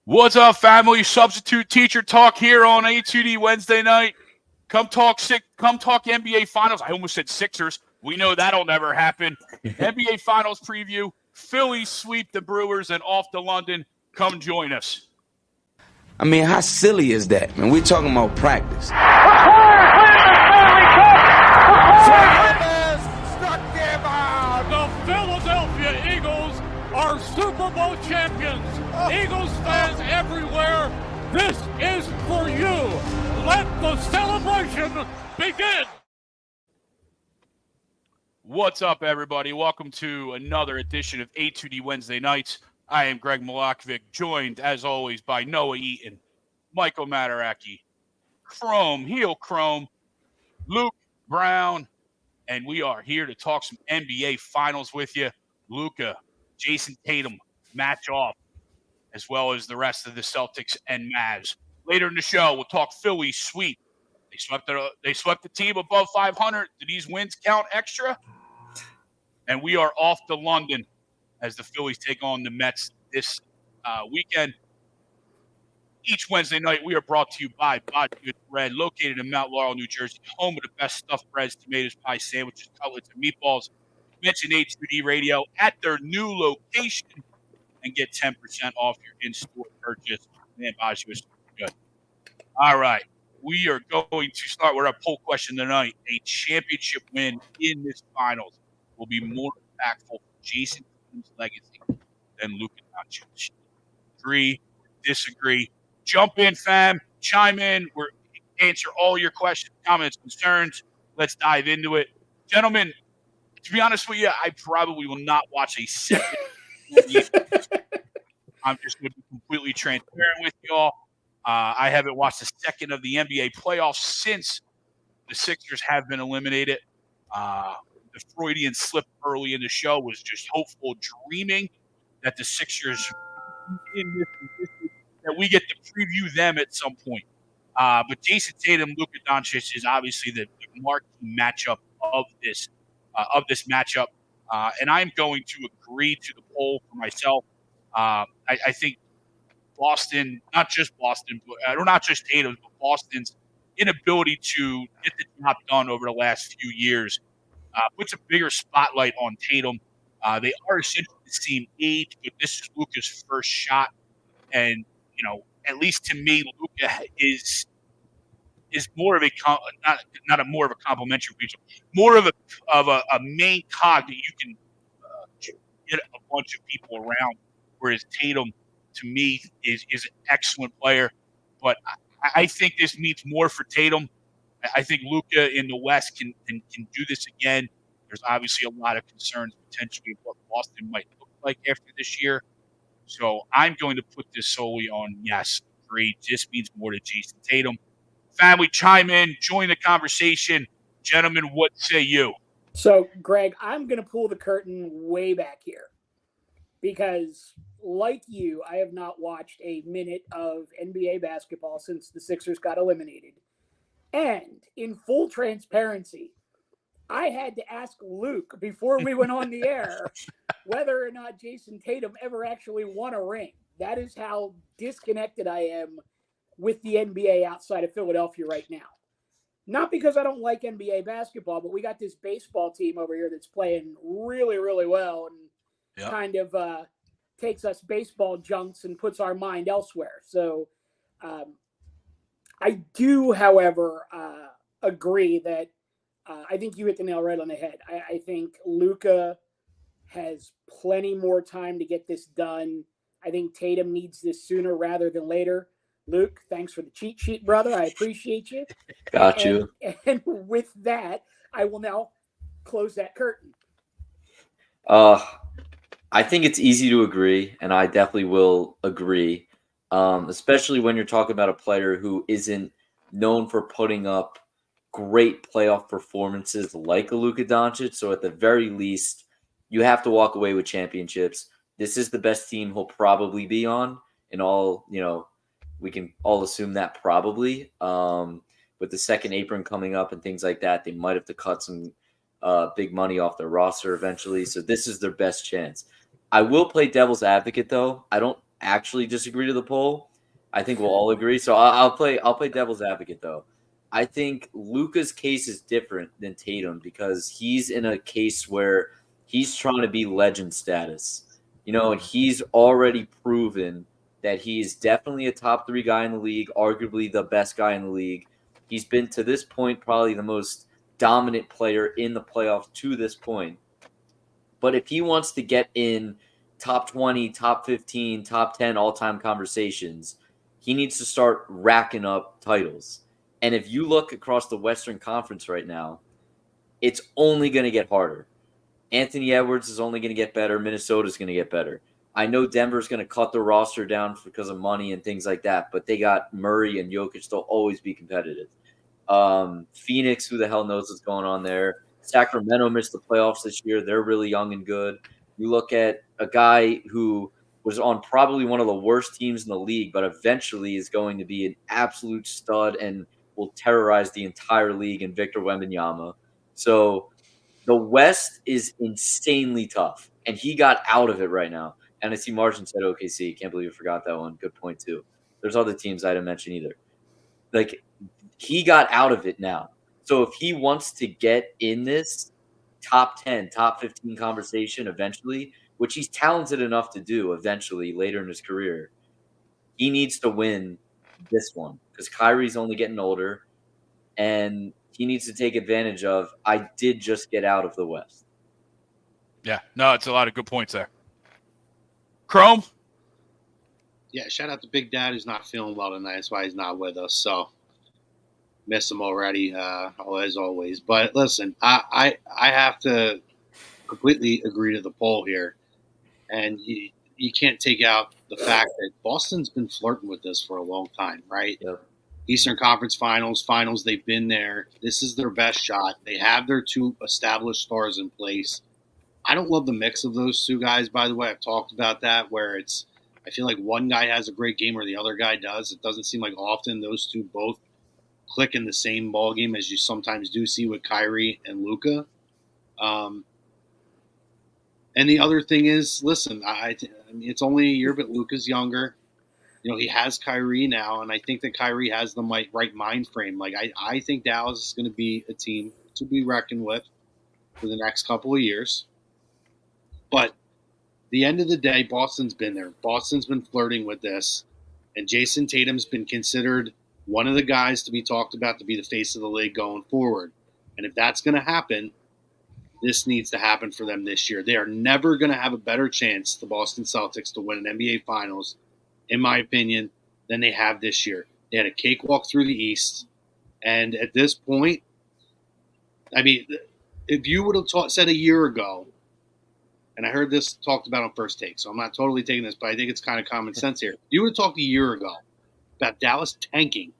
What's up, family? Substitute teacher talk here on A2D Wednesday night. Come talk NBA Finals. I almost said Sixers. We know that'll never happen. NBA Finals preview. Phillies sweep the Brewers and off to London. Come join us. I mean, how silly is that, man? We're talking about practice. The Philadelphia Eagles are Super Bowl champions. Eagles fans everywhere, this is for you. Let the celebration begin. What's up, everybody? Welcome to another edition of A2D Wednesday nights. I am Greg Milakovic, joined, as always, by Noah Eaton, Michael Mataraki, Heel Chrome, Luke Brown, and we are here to talk some NBA Finals with you. Luka, Jayson Tatum match off, as well as the rest of the Celtics and Mavs. Later in the show, we'll talk Phillies sweep. They swept the team above 500. Do these wins count extra? And we are off to London as the Phillies take on the Mets this weekend. Each Wednesday night, we are brought to you by Bod Good Bread, located in Mount Laurel, New Jersey, home of the best stuffed breads, tomatoes, pie, sandwiches, cutlets, and meatballs. Mention H2D Radio at their new location and get 10% off your in-store purchase. Man, Baji was good. All right. We are going to start with our poll question tonight. A championship win in this finals will be more impactful for Jayson Tatum's legacy than Luka Doncic. Agree, disagree. Jump in, fam. Chime in. We're answer all your questions, comments, concerns. Let's dive into it. Gentlemen, to be honest with you, I probably will not watch a second. I'm just going to be completely transparent with you all. I haven't watched a second of the NBA playoffs since the Sixers have been eliminated. The Freudian slip early in the show was just hopeful dreaming that the Sixers that we get to preview them at some point. But Jayson Tatum, Luka Doncic is obviously the marquee matchup of this matchup, and I'm going to agree to the poll for myself. I think Boston, not just Boston, or not just Tatum, but Boston's inability to get the job done over the last few years puts a bigger spotlight on Tatum. They are essentially the same age, but this is Luka's first shot, and at least to me, Luka is more of a not a more of a complimentary feature, more of a main cog that you can get a bunch of people around. Whereas Tatum, to me, is an excellent player, but I think this means more for Tatum. I think Luka in the West can do this again. There's obviously a lot of concerns potentially of what Boston might look like after this year. So I'm going to put this solely on yes, agree. This means more to Jayson Tatum. Family, chime in, join the conversation. Gentlemen, what say you? So, Greg, I'm going to pull the curtain way back here because, like you, I have not watched a minute of NBA basketball since the Sixers got eliminated. And in full transparency, I had to ask Luke before we went on the air whether or not Jayson Tatum ever actually won a ring. That is how disconnected I am with the NBA outside of Philadelphia right now. Not because I don't like NBA basketball, but we got this baseball team over here that's playing really, really well and kind of takes us baseball junks and puts our mind elsewhere. So I do, however, agree that I think you hit the nail right on the head. I think Luka has plenty more time to get this done. I think Tatum needs this sooner rather than later. Luke, thanks for the cheat sheet, brother. I appreciate you. Got you. And with that, I will now close that curtain. I think it's easy to agree, and I definitely will agree, especially when you're talking about a player who isn't known for putting up great playoff performances like a Luka Doncic. So at the very least, you have to walk away with championships. This is the best team he'll probably be on, and we can all assume that probably. With the second apron coming up and things like that, they might have to cut some big money off their roster eventually. So this is their best chance. I will play devil's advocate, though. I don't actually disagree to the poll. I think we'll all agree. So I'll play devil's advocate though. I think Luka's case is different than Tatum because he's in a case where he's trying to be legend status. And he's already proven that he's definitely a top 3 guy in the league, arguably the best guy in the league. He's been to this point probably the most dominant player in the playoffs to this point. But if he wants to get in top 20, top 15, top 10 all-time conversations, he needs to start racking up titles. And if you look across the Western Conference right now, it's only going to get harder. Anthony Edwards is only going to get better. Minnesota's going to get better. I know Denver's going to cut the roster down because of money and things like that, but they got Murray and Jokic. They'll always be competitive. Phoenix, who the hell knows what's going on there? Sacramento missed the playoffs this year. They're really young and good. You look at a guy who was on probably one of the worst teams in the league, but eventually is going to be an absolute stud and will terrorize the entire league in Victor Wembanyama. So the West is insanely tough, and he got out of it right now. And I see Martian said OKC. Can't believe I forgot that one. Good point, too. There's other teams I didn't mention either. Like, he got out of it now. So if he wants to get in this top 10, top 15 conversation eventually, which he's talented enough to do eventually later in his career, he needs to win this one because Kyrie's only getting older, and he needs to take advantage of, I did just get out of the West. Yeah, no, it's a lot of good points there. Chrome? Yeah, shout out to Big Dad who's not feeling well tonight. That's why he's not with us. So miss him already, as always. But listen, I have to completely agree to the poll here. And you can't take out the fact that Boston's been flirting with this for a long time, right? Yep. Eastern Conference Finals, they've been there. This is their best shot. They have their 2 established stars in place. I don't love the mix of those 2 guys, by the way. I've talked about that, where I feel like one guy has a great game or the other guy does. It doesn't seem like often those 2 both click in the same ball game as you sometimes do see with Kyrie and Luka. And the other thing is, listen, I mean, it's only a year, but Luka's younger. He has Kyrie now, and I think that Kyrie has the right mind frame. Like, I think Dallas is going to be a team to be reckoned with for the next couple of years. But at the end of the day, Boston's been there. Boston's been flirting with this, and Jayson Tatum's been considered one of the guys to be talked about to be the face of the league going forward. And if that's going to happen, this needs to happen for them this year. They are never going to have a better chance, the Boston Celtics, to win an NBA Finals, in my opinion, than they have this year. They had a cakewalk through the East. And at this point, I mean, if you would have said a year ago, and I heard this talked about on First Take, so I'm not totally taking this, but I think it's kind of common sense here. If you would have talked a year ago about Dallas tanking,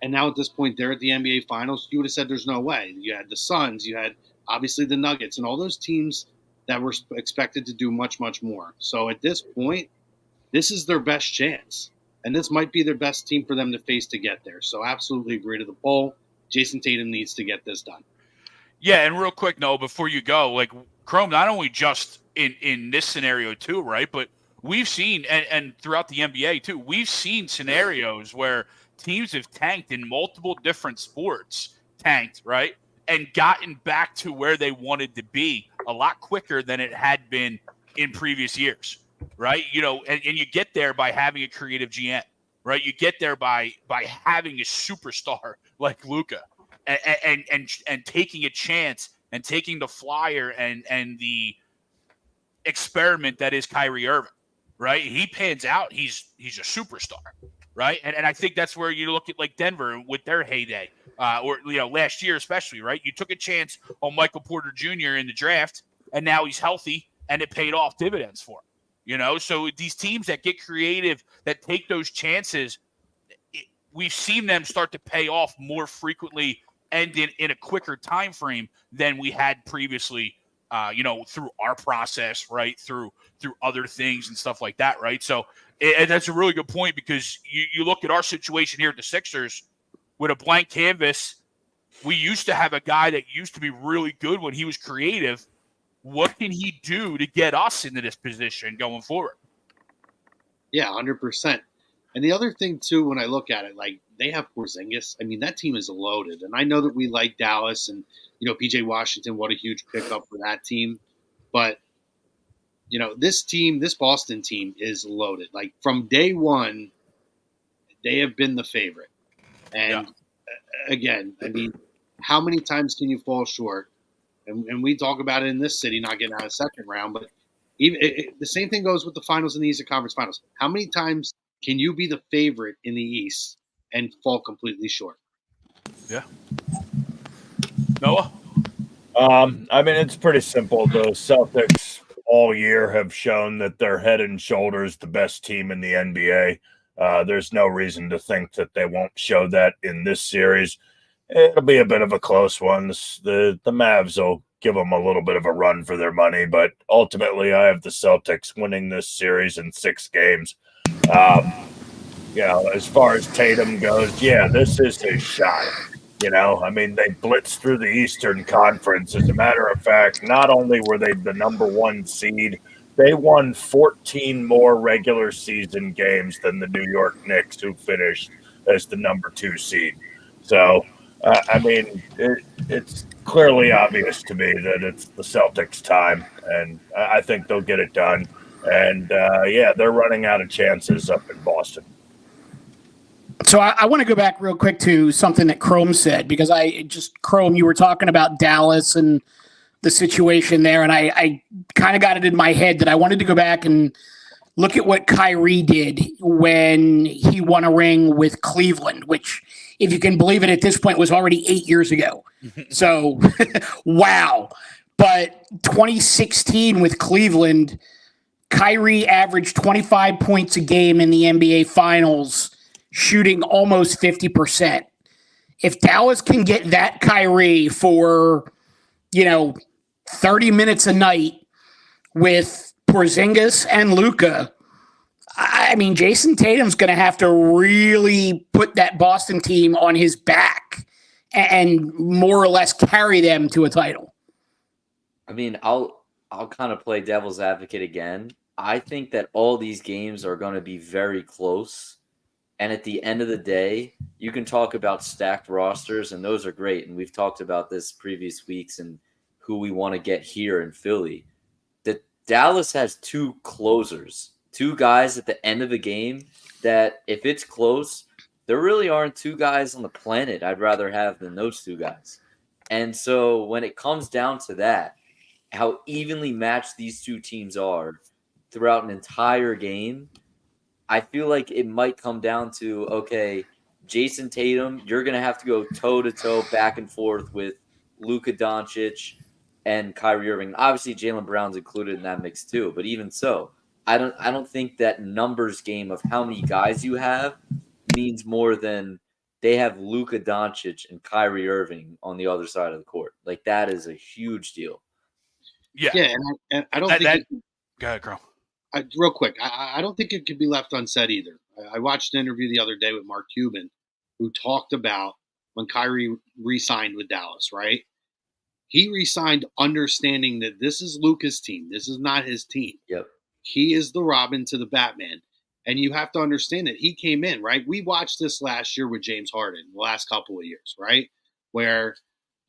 and now at this point they're at the NBA Finals, you would have said there's no way. You had the Suns, you had obviously the Nuggets, and all those teams that were expected to do much, much more. So at this point, this is their best chance. And this might be their best team for them to face to get there. So absolutely agree to the poll. Jayson Tatum needs to get this done. Yeah, and real quick, Noah, before you go, like, Chrome, not only just in this scenario too, right, but we've seen, and throughout the NBA too, we've seen scenarios where teams have tanked in multiple different sports, right, and gotten back to where they wanted to be a lot quicker than it had been in previous years, right? And you get there by having a creative GM, right? You get there by having a superstar like Luka and taking a chance and taking the flyer and the experiment that is Kyrie Irving, right? He pans out. He's a superstar, right? And I think that's where you look at like Denver with their heyday, or last year especially, right? You took a chance on Michael Porter Jr. in the draft, and now he's healthy, and it paid off dividends for him. So these teams that get creative, that take those chances, we've seen them start to pay off more frequently and in a quicker time frame than we had previously, through our process, right? Through other things and stuff like that, right? So and that's a really good point, because you look at our situation here at the Sixers with a blank canvas. We used to have a guy that used to be really good when he was creative. What can he do to get us into this position going forward? Yeah, 100%. And the other thing too, when I look at it, like they have Porzingis. I mean, that team is loaded. And I know that we like Dallas and PJ Washington. What a huge pickup for that team. But this team, this Boston team, is loaded. Like from day one, they have been the favorite. And again, I mean, how many times can you fall short? And we talk about it in this city, not getting out of second round, but the same thing goes with the finals in the Eastern Conference Finals. How many times can you be the favorite in the East and fall completely short? Yeah. Noah? I mean, it's pretty simple. The Celtics all year have shown that they're head and shoulders the best team in the NBA. There's no reason to think that they won't show that in this series. It'll be a bit of a close one. The Mavs will give them a little bit of a run for their money, but ultimately I have the Celtics winning this series in 6 games. As far as Tatum goes, this is his shot. I mean, they blitzed through the Eastern Conference. As a matter of fact, not only were they the number 1 seed, they won 14 more regular season games than the New York Knicks, who finished as the number 2 seed. So, I mean, it's clearly obvious to me that it's the Celtics' time, and I think they'll get it done. And, they're running out of chances up in Boston. So I want to go back real quick to something that Chrome said, because Chrome, you were talking about Dallas and the situation there, and I kind of got it in my head that I wanted to go back and look at what Kyrie did when he won a ring with Cleveland, which, if you can believe it, at this point was already 8 years ago. So, wow. But 2016 with Cleveland, Kyrie averaged 25 points a game in the NBA Finals, shooting almost 50%. If Dallas can get that Kyrie for, 30 minutes a night with Porzingis and Luka, I mean, Jayson Tatum's going to have to really put that Boston team on his back and more or less carry them to a title. I mean, I'll kind of play devil's advocate again. I think that all these games are going to be very close. And at the end of the day, you can talk about stacked rosters, and those are great. And we've talked about this previous weeks and who we want to get here in Philly. That Dallas has 2 closers, 2 guys at the end of the game that if it's close, there really aren't 2 guys on the planet I'd rather have than those 2 guys. And so when it comes down to that, how evenly matched these 2 teams are throughout an entire game, I feel like it might come down to, okay, Jayson Tatum, you're going to have to go toe-to-toe, back and forth with Luka Doncic and Kyrie Irving. Obviously, Jaylen Brown's included in that mix too, but even so, I don't think that numbers game of how many guys you have means more than they have Luka Doncic and Kyrie Irving on the other side of the court. Like, that is a huge deal. Yeah. Yeah, and I don't think go ahead, Carl. Real quick, I don't think it could be left unsaid either. I watched an interview the other day with Mark Cuban, who talked about when Kyrie re-signed with Dallas, right? He re-signed understanding that this is Luka's team. This is not his team. Yep. He is the Robin to the Batman. And you have to understand that he came in, right? We watched this last year with James Harden, the last couple of years, right? Where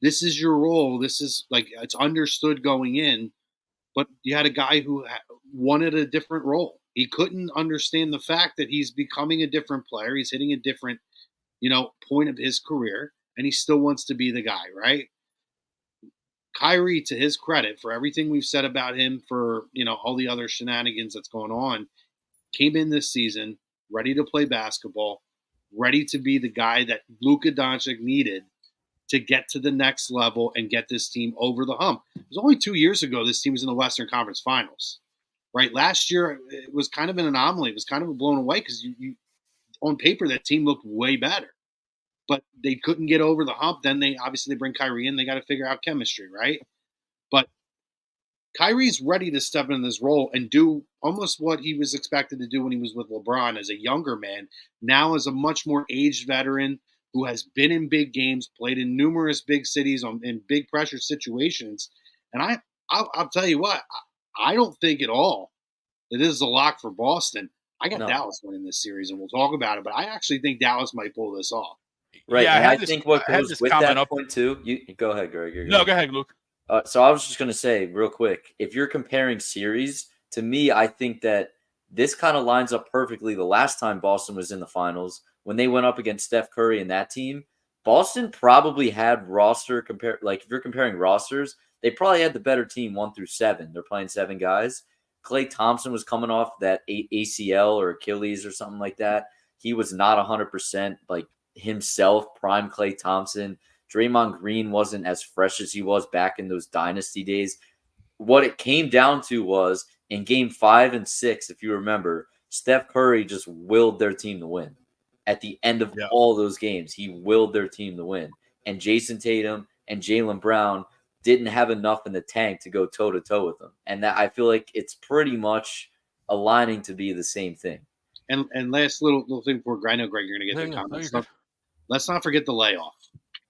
this is your role. This is like, it's understood going in. But you had a guy who wanted a different role. He couldn't understand the fact that he's becoming a different player. He's hitting a different, point of his career, and he still wants to be the guy, right? Kyrie, to his credit, for everything we've said about him, for, all the other shenanigans that's going on, came in this season ready to play basketball, ready to be the guy that Luka Doncic needed to get to the next level and get this team over the hump. It was only 2 years ago this team was in the Western Conference Finals, right? Last year, it was kind of an anomaly. It was kind of a blown away because you on paper, that team looked way better. But they couldn't get over the hump. Then they bring Kyrie in. They got to figure out chemistry, right? But Kyrie's ready to step in this role and do almost what he was expected to do when he was with LeBron as a younger man. Now as a much more aged veteran who has been in big games, played in numerous big cities in big pressure situations. And I'll tell you what, I don't think at all that this is a lock for Boston. I got No. Dallas winning this series, and we'll talk about it. But I actually think Dallas might pull this off. Right, Yeah, and I I had think what I had goes this with comment that up. point too. You go ahead, Greg. You're No, good. go ahead, Luke. So I was just going to say real quick, if you're comparing series, to me, I think that this kind of lines up perfectly. The last time Boston was in the finals, when they went up against Steph Curry and that team, Boston probably had roster if you're comparing rosters, they probably had the better team 1 through 7. They're playing 7 guys. Klay Thompson was coming off that ACL or Achilles or something like that. He was not 100% like himself, prime Klay Thompson. Draymond Green wasn't as fresh as he was back in those dynasty days. What it came down to was in game 5 and 6, if you remember, Steph Curry just willed their team to win. At the end of all those games, he willed their team to win. And Jayson Tatum and Jaylen Brown didn't have enough in the tank to go toe-to-toe with them. And that I feel like it's pretty much aligning to be the same thing. And last little thing before I know, Greg, you're going to get the comments. Let's not forget the layoff.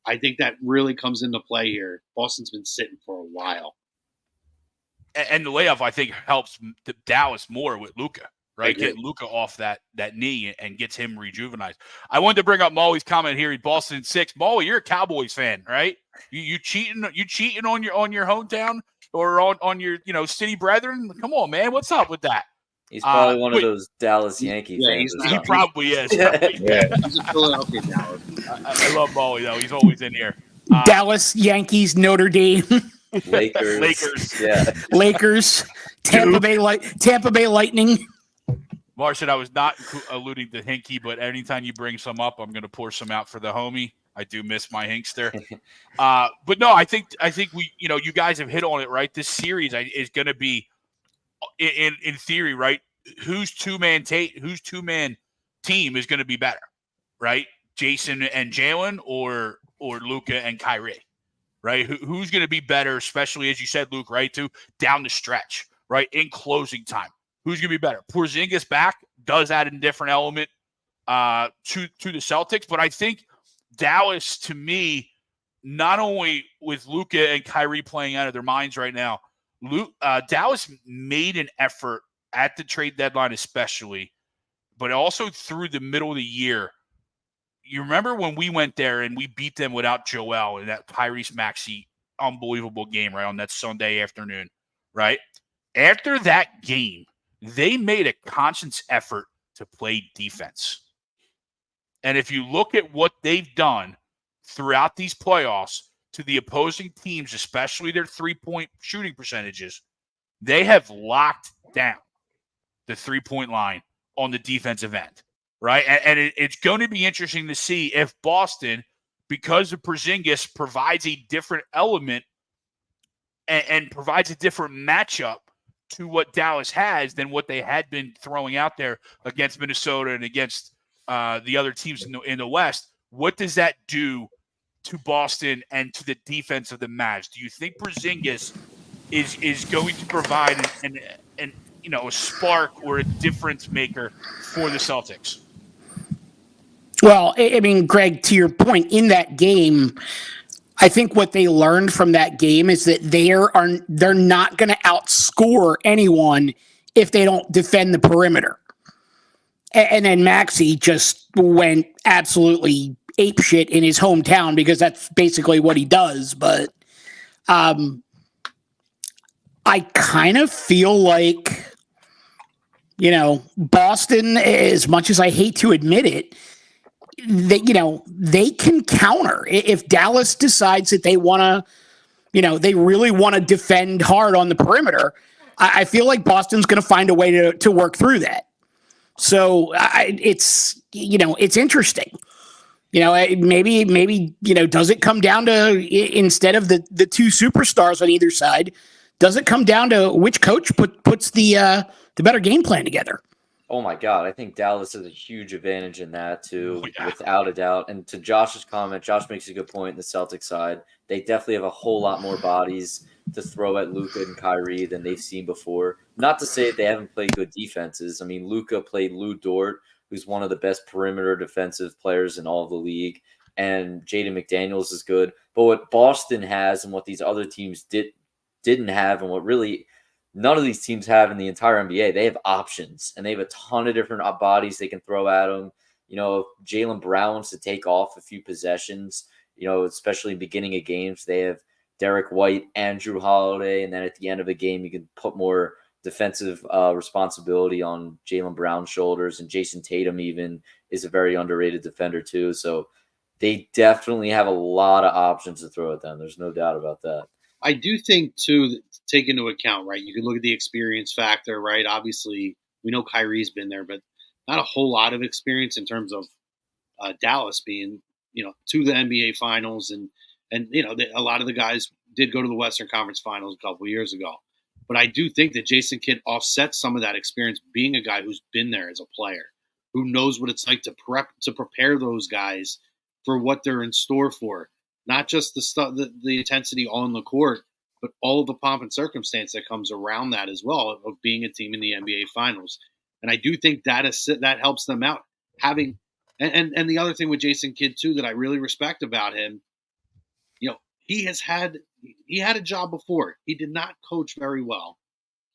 I think that really comes into play here. Boston's been sitting for a while. And the layoff, I think, helps Dallas more with Luka, right? Get Luka off that knee and gets him rejuvenized. I wanted to bring up Molly's comment here. Boston 6. Molly, you're a Cowboys fan, right? You cheating on your hometown or on your city brethren? Come on, man. What's up with that? He's probably one of those Dallas Yankee fans. He probably is. He's a Philadelphia Dallas. I love Molly, though. He's always in here. Dallas, Yankees, Notre Dame, Lakers. Yeah. Lakers, Tampa Bay Lightning. Martian, I was not alluding to Hinkie, but anytime you bring some up, I'm going to pour some out for the homie. I do miss my Hinkster. But no, I think we, you guys have hit on it, right? This series is going to be, in theory, right? Whose two-man team is going to be better, right? Jayson and Jalen or Luka and Kyrie, right? Who's going to be better, especially as you said, Luke, right? Down the stretch, right? In closing time, who's going to be better? Porzingis back does add a different element to the Celtics, but I think Dallas, to me, not only with Luka and Kyrie playing out of their minds right now, Dallas made an effort at the trade deadline especially, but also through the middle of the year. You remember when we went there and we beat them without Joel in that Tyrese Maxey unbelievable game, right, on that Sunday afternoon, right? After that game, they made a conscious effort to play defense. And if you look at what they've done throughout these playoffs to the opposing teams, especially their three-point shooting percentages, they have locked down the three-point line on the defensive end, right? And it's going to be interesting to see if Boston, because of Porzingis, provides a different element and provides a different matchup to what Dallas has than what they had been throwing out there against Minnesota and against the other teams in the West. What does that do to Boston and to the defense of the Mavs? Do you think Porzingis is going to provide a spark or a difference maker for the Celtics? Well, I mean, Greg, to your point, in that game, I think what they learned from that game is that they're not going to outscore anyone if they don't defend the perimeter. And then Maxey just went absolutely apeshit in his hometown because that's basically what he does. But I kind of feel like, Boston, as much as I hate to admit it, they can counter. If Dallas decides that they want to, they really want to defend hard on the perimeter, I feel like Boston's going to find a way to work through that. So it's interesting. Maybe does it come down to, instead of the two superstars on either side, does it come down to which coach puts the better game plan together? Oh my God, I think Dallas has a huge advantage in that too, without a doubt. And to Josh's comment, Josh makes a good point. The Celtics side, they definitely have a whole lot more bodies to throw at Luka and Kyrie than they've seen before. Not to say they haven't played good defenses. I mean, Luka played Lou Dort, who's one of the best perimeter defensive players in all of the league, and Jaden McDaniels is good. But what Boston has and what these other teams didn't have, and what really none of these teams have in the entire NBA. They have options, and they have a ton of different bodies they can throw at them. You know, if Jaylen Brown wants to take off a few possessions, you know, especially beginning of games, they have Derek White, Andrew Holiday, and then at the end of a game, you can put more defensive responsibility on Jaylen Brown's shoulders, and Jayson Tatum even is a very underrated defender too. So they definitely have a lot of options to throw at them. There's no doubt about that. I do think too, that take into account, right? You can look at the experience factor, right? Obviously, we know Kyrie's been there, but not a whole lot of experience in terms of Dallas being, you know, to the NBA Finals, and you know, a lot of the guys did go to the Western Conference Finals a couple of years ago. But I do think that Jason Kidd offsets some of that experience, being a guy who's been there as a player, who knows what it's like to prepare those guys for what they're in store for. Not just the stuff, the intensity on the court, but all of the pomp and circumstance that comes around that as well, of being a team in the NBA Finals. And I do think that helps them out. Having and the other thing with Jason Kidd too that I really respect about him, you know, he had a job before. He did not coach very well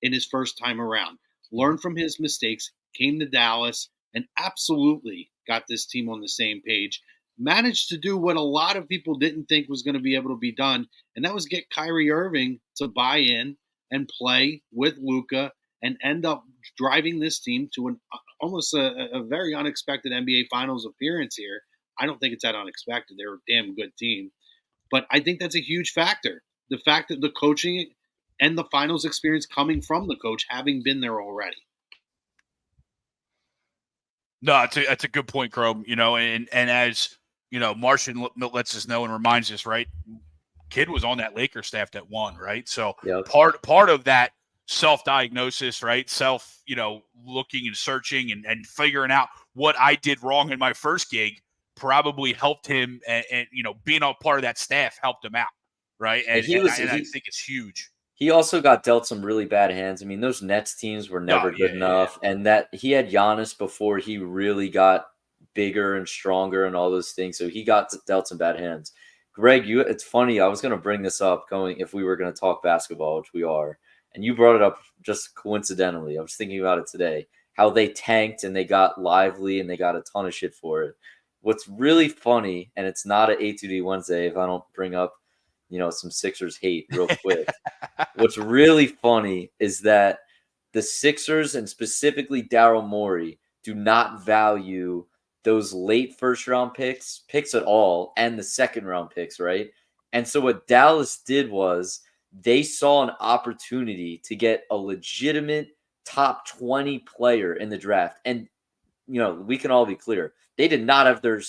in his first time around. Learned from his mistakes, came to Dallas, and absolutely got this team on the same page. Managed to do what a lot of people didn't think was going to be able to be done, and that was get Kyrie Irving to buy in and play with Luka and end up driving this team to almost a very unexpected NBA Finals appearance here. I don't think it's that unexpected. They're a damn good team. But I think that's a huge factor. The fact that the coaching and the finals experience coming from the coach, having been there already. No, it's a good point, Chrome. You know, and as you know, Martian lets us know and reminds us, right? Kidd was on that Lakers staff that won, right? So Yep. part of that self-diagnosis, right? You know, looking and searching and figuring out what I did wrong in my first gig probably helped him, and you know, being a part of that staff helped him out, right? And I think it's huge. He also got dealt some really bad hands. I mean, those Nets teams were never good enough. And that he had Giannis before he really got bigger and stronger and all those things. So he got dealt some bad hands. Greg, it's funny. I was going to bring this up if we were going to talk basketball, which we are. And you brought it up just coincidentally. I was thinking about it today, how they tanked and they got Lively and they got a ton of shit for it. What's really funny, and it's not an A2D Wednesday if I don't bring up, you know, some Sixers hate real quick. What's really funny is that the Sixers, and specifically Daryl Morey, do not value those late first-round picks at all, and the second-round picks, right? And so what Dallas did was they saw an opportunity to get a legitimate top 20 player in the draft. And, you know, we can all be clear. They did not have their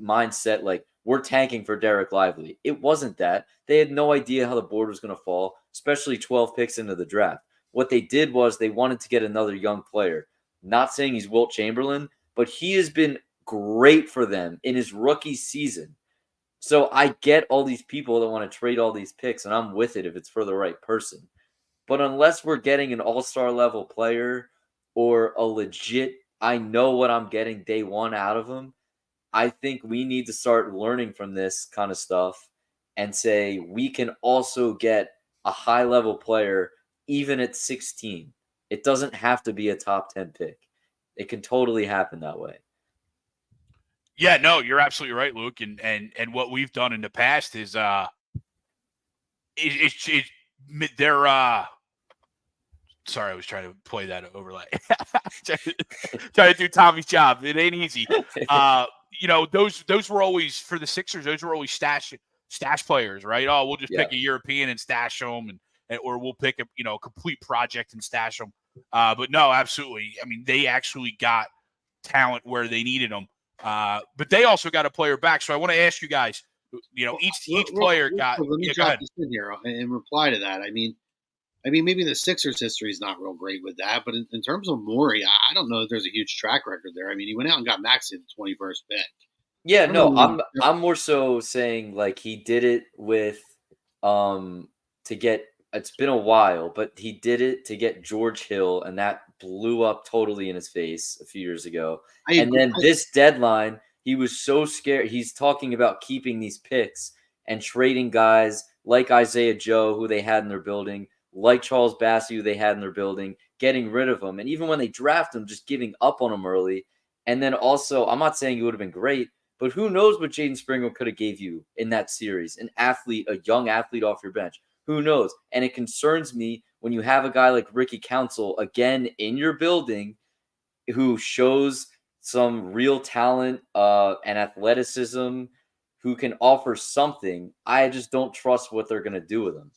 mindset like, we're tanking for Derek Lively. It wasn't that. They had no idea how the board was going to fall, especially 12 picks into the draft. What they did was they wanted to get another young player. Not saying he's Wilt Chamberlain, but he has been great for them in his rookie season. So I get all these people that want to trade all these picks, and I'm with it if it's for the right person. But unless we're getting an all-star level player or a legit, I know what I'm getting day one out of him, I think we need to start learning from this kind of stuff and say we can also get a high-level player even at 16. It doesn't have to be a top 10 pick. It can totally happen that way. Yeah, no, you're absolutely right, Luke. And what we've done in the past is they're sorry, I was trying to play that overlay. trying to do Tommy's job. It ain't easy. You know, those were always for the Sixers. Those were always stash players, right? Oh, we'll just pick a European and stash them, or we'll pick a complete project and stash them. But no, absolutely. I mean, they actually got talent where they needed them. But they also got a player back. So I want to ask you guys, you know, each player got. Let me drop this in here and reply to that. I mean, maybe the Sixers history is not real great with that, but in terms of Morey, I don't know if there's a huge track record there. I mean, he went out and got Maxey at the 21st pick. Yeah, no, I'm more so saying like he did it with to get. It's been a while, but he did it to get George Hill, and that blew up totally in his face a few years ago. And then this deadline, he was so scared. He's talking about keeping these picks and trading guys like Isaiah Joe, who they had in their building, like Charles Bassey, who they had in their building, getting rid of him. And even when they draft him, just giving up on him early. And then also, I'm not saying he would have been great, but who knows what Jaden Springer could have gave you in that series? An athlete, a young athlete off your bench. Who knows? And it concerns me when you have a guy like Ricky Council, again, in your building, who shows some real talent and athleticism, who can offer something. I just don't trust what they're going to do with him.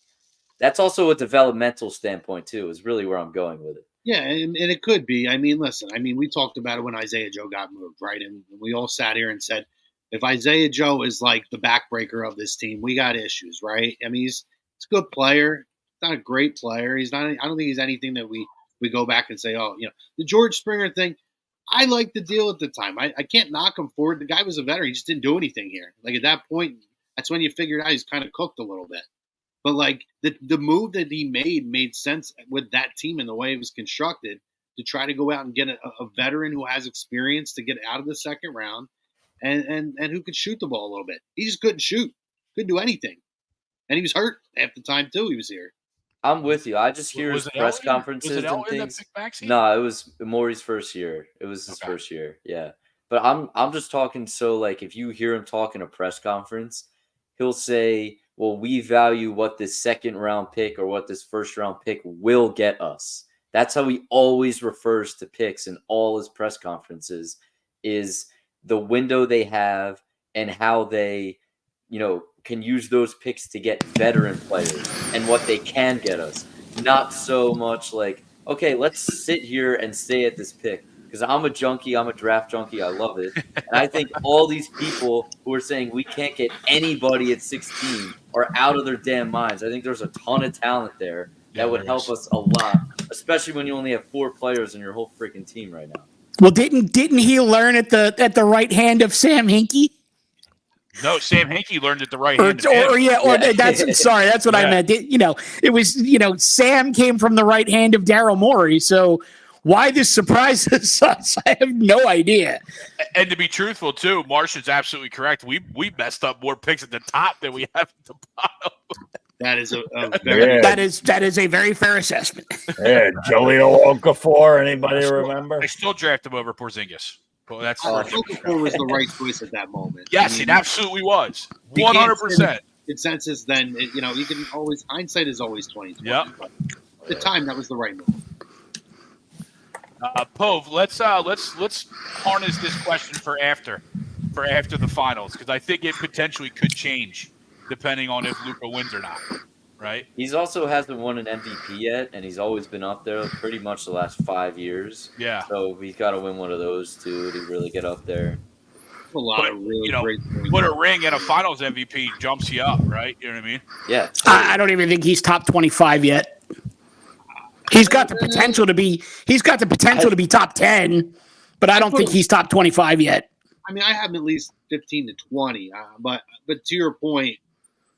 That's also a developmental standpoint, too, is really where I'm going with it. Yeah, and it could be. I mean, listen, we talked about it when Isaiah Joe got moved, right? And we all sat here and said, if Isaiah Joe is like the backbreaker of this team, we got issues, right? I mean, he's a good player. He's not a great player. I don't think he's anything that we go back and say, oh, the George Springer thing, I liked the deal at the time. I can't knock him for it. The guy was a veteran. He just didn't do anything here. Like, at that point, that's when you figured out he's kind of cooked a little bit. But, like, the move that he made sense with that team and the way it was constructed to try to go out and get a veteran who has experience to get out of the second round and who could shoot the ball a little bit. He just couldn't shoot. Couldn't do anything. And he was hurt half the time, too, he was here. I'm with you. I just hear his press conferences and things. No, it was Maury's first year. It was his first year, yeah. But I'm just talking, so, like, if you hear him talk in a press conference, he'll say, well, we value what this second-round pick or what this first-round pick will get us. That's how he always refers to picks in all his press conferences, is the window they have and how they, can use those picks to get veteran players and what they can get us. Not so much like, okay, let's sit here and stay at this pick. Because I'm a junkie. I'm a draft junkie. I love it. And I think all these people who are saying we can't get anybody at 16 are out of their damn minds. I think there's a ton of talent there that would help us a lot, especially when you only have 4 players in your whole freaking team right now. Well, didn't he learn at the right hand of Sam Hinkie? No, Sam Hinkie learned at the right hand. That's what I meant. It was Sam came from the right hand of Daryl Morey, so. Why this surprises us, I have no idea. And to be truthful, too, Martian's absolutely correct. We messed up more picks at the top than we have at the bottom. That is that is a very fair assessment. Yeah, Jaleel Okafor, anybody remember? I still draft him over Porzingis. Well, that's Okafor was the right choice at that moment. Yes, it absolutely was. 100%. Consensus. Then you can always hindsight is always 20/20. Yep. But at the time, that was the right move. Pove, let's harness this question for after the finals, because I think it potentially could change depending on if Luka wins or not. Right? He's also hasn't won an MVP yet, and he's always been up there pretty much the last 5 years. Yeah. So he's got to win one of those to really get up there. A lot of really great points. Put a ring and a finals MVP jumps you up, right? You know what I mean? Yeah. Totally. I don't even think he's top 25 yet. He's got the potential to be top 10, but I don't think he's top 25 yet. I mean, I have him at least 15 to 20. But to your point,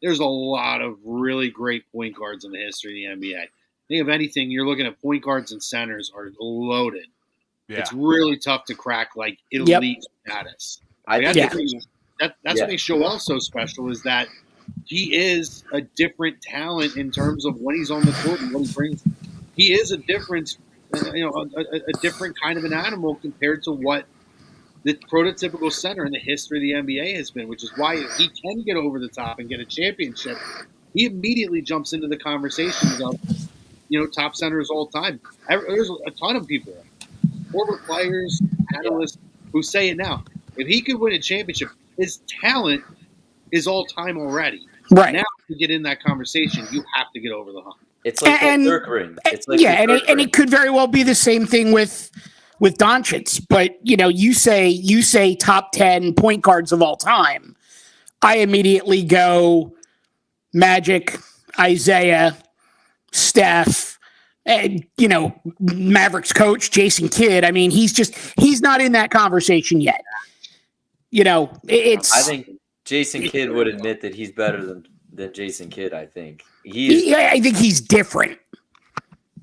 there's a lot of really great point guards in the history of the NBA. I think if anything, you're looking at point guards and centers are loaded. Yeah. It's really tough to crack like elite status. That's what makes Joel so special, is that he is a different talent in terms of when he's on the court and what he brings. He is a different, a different kind of an animal compared to what the prototypical center in the history of the NBA has been, which is why if he can get over the top and get a championship, he immediately jumps into the conversations of, top centers all time. There's a ton of people, former players, analysts, who say it now. If he could win a championship, his talent is all time already. Right. Now to get in that conversation, you have to get over the hump. It's like the Dirk ring. It's like and it could very well be the same thing with Doncic. But you say top 10 point guards of all time. I immediately go Magic, Isaiah, Steph, and Mavericks coach Jason Kidd. I mean, he's not in that conversation yet. I think Jason Kidd would admit that he's better than Jason Kidd. I think I think he's different.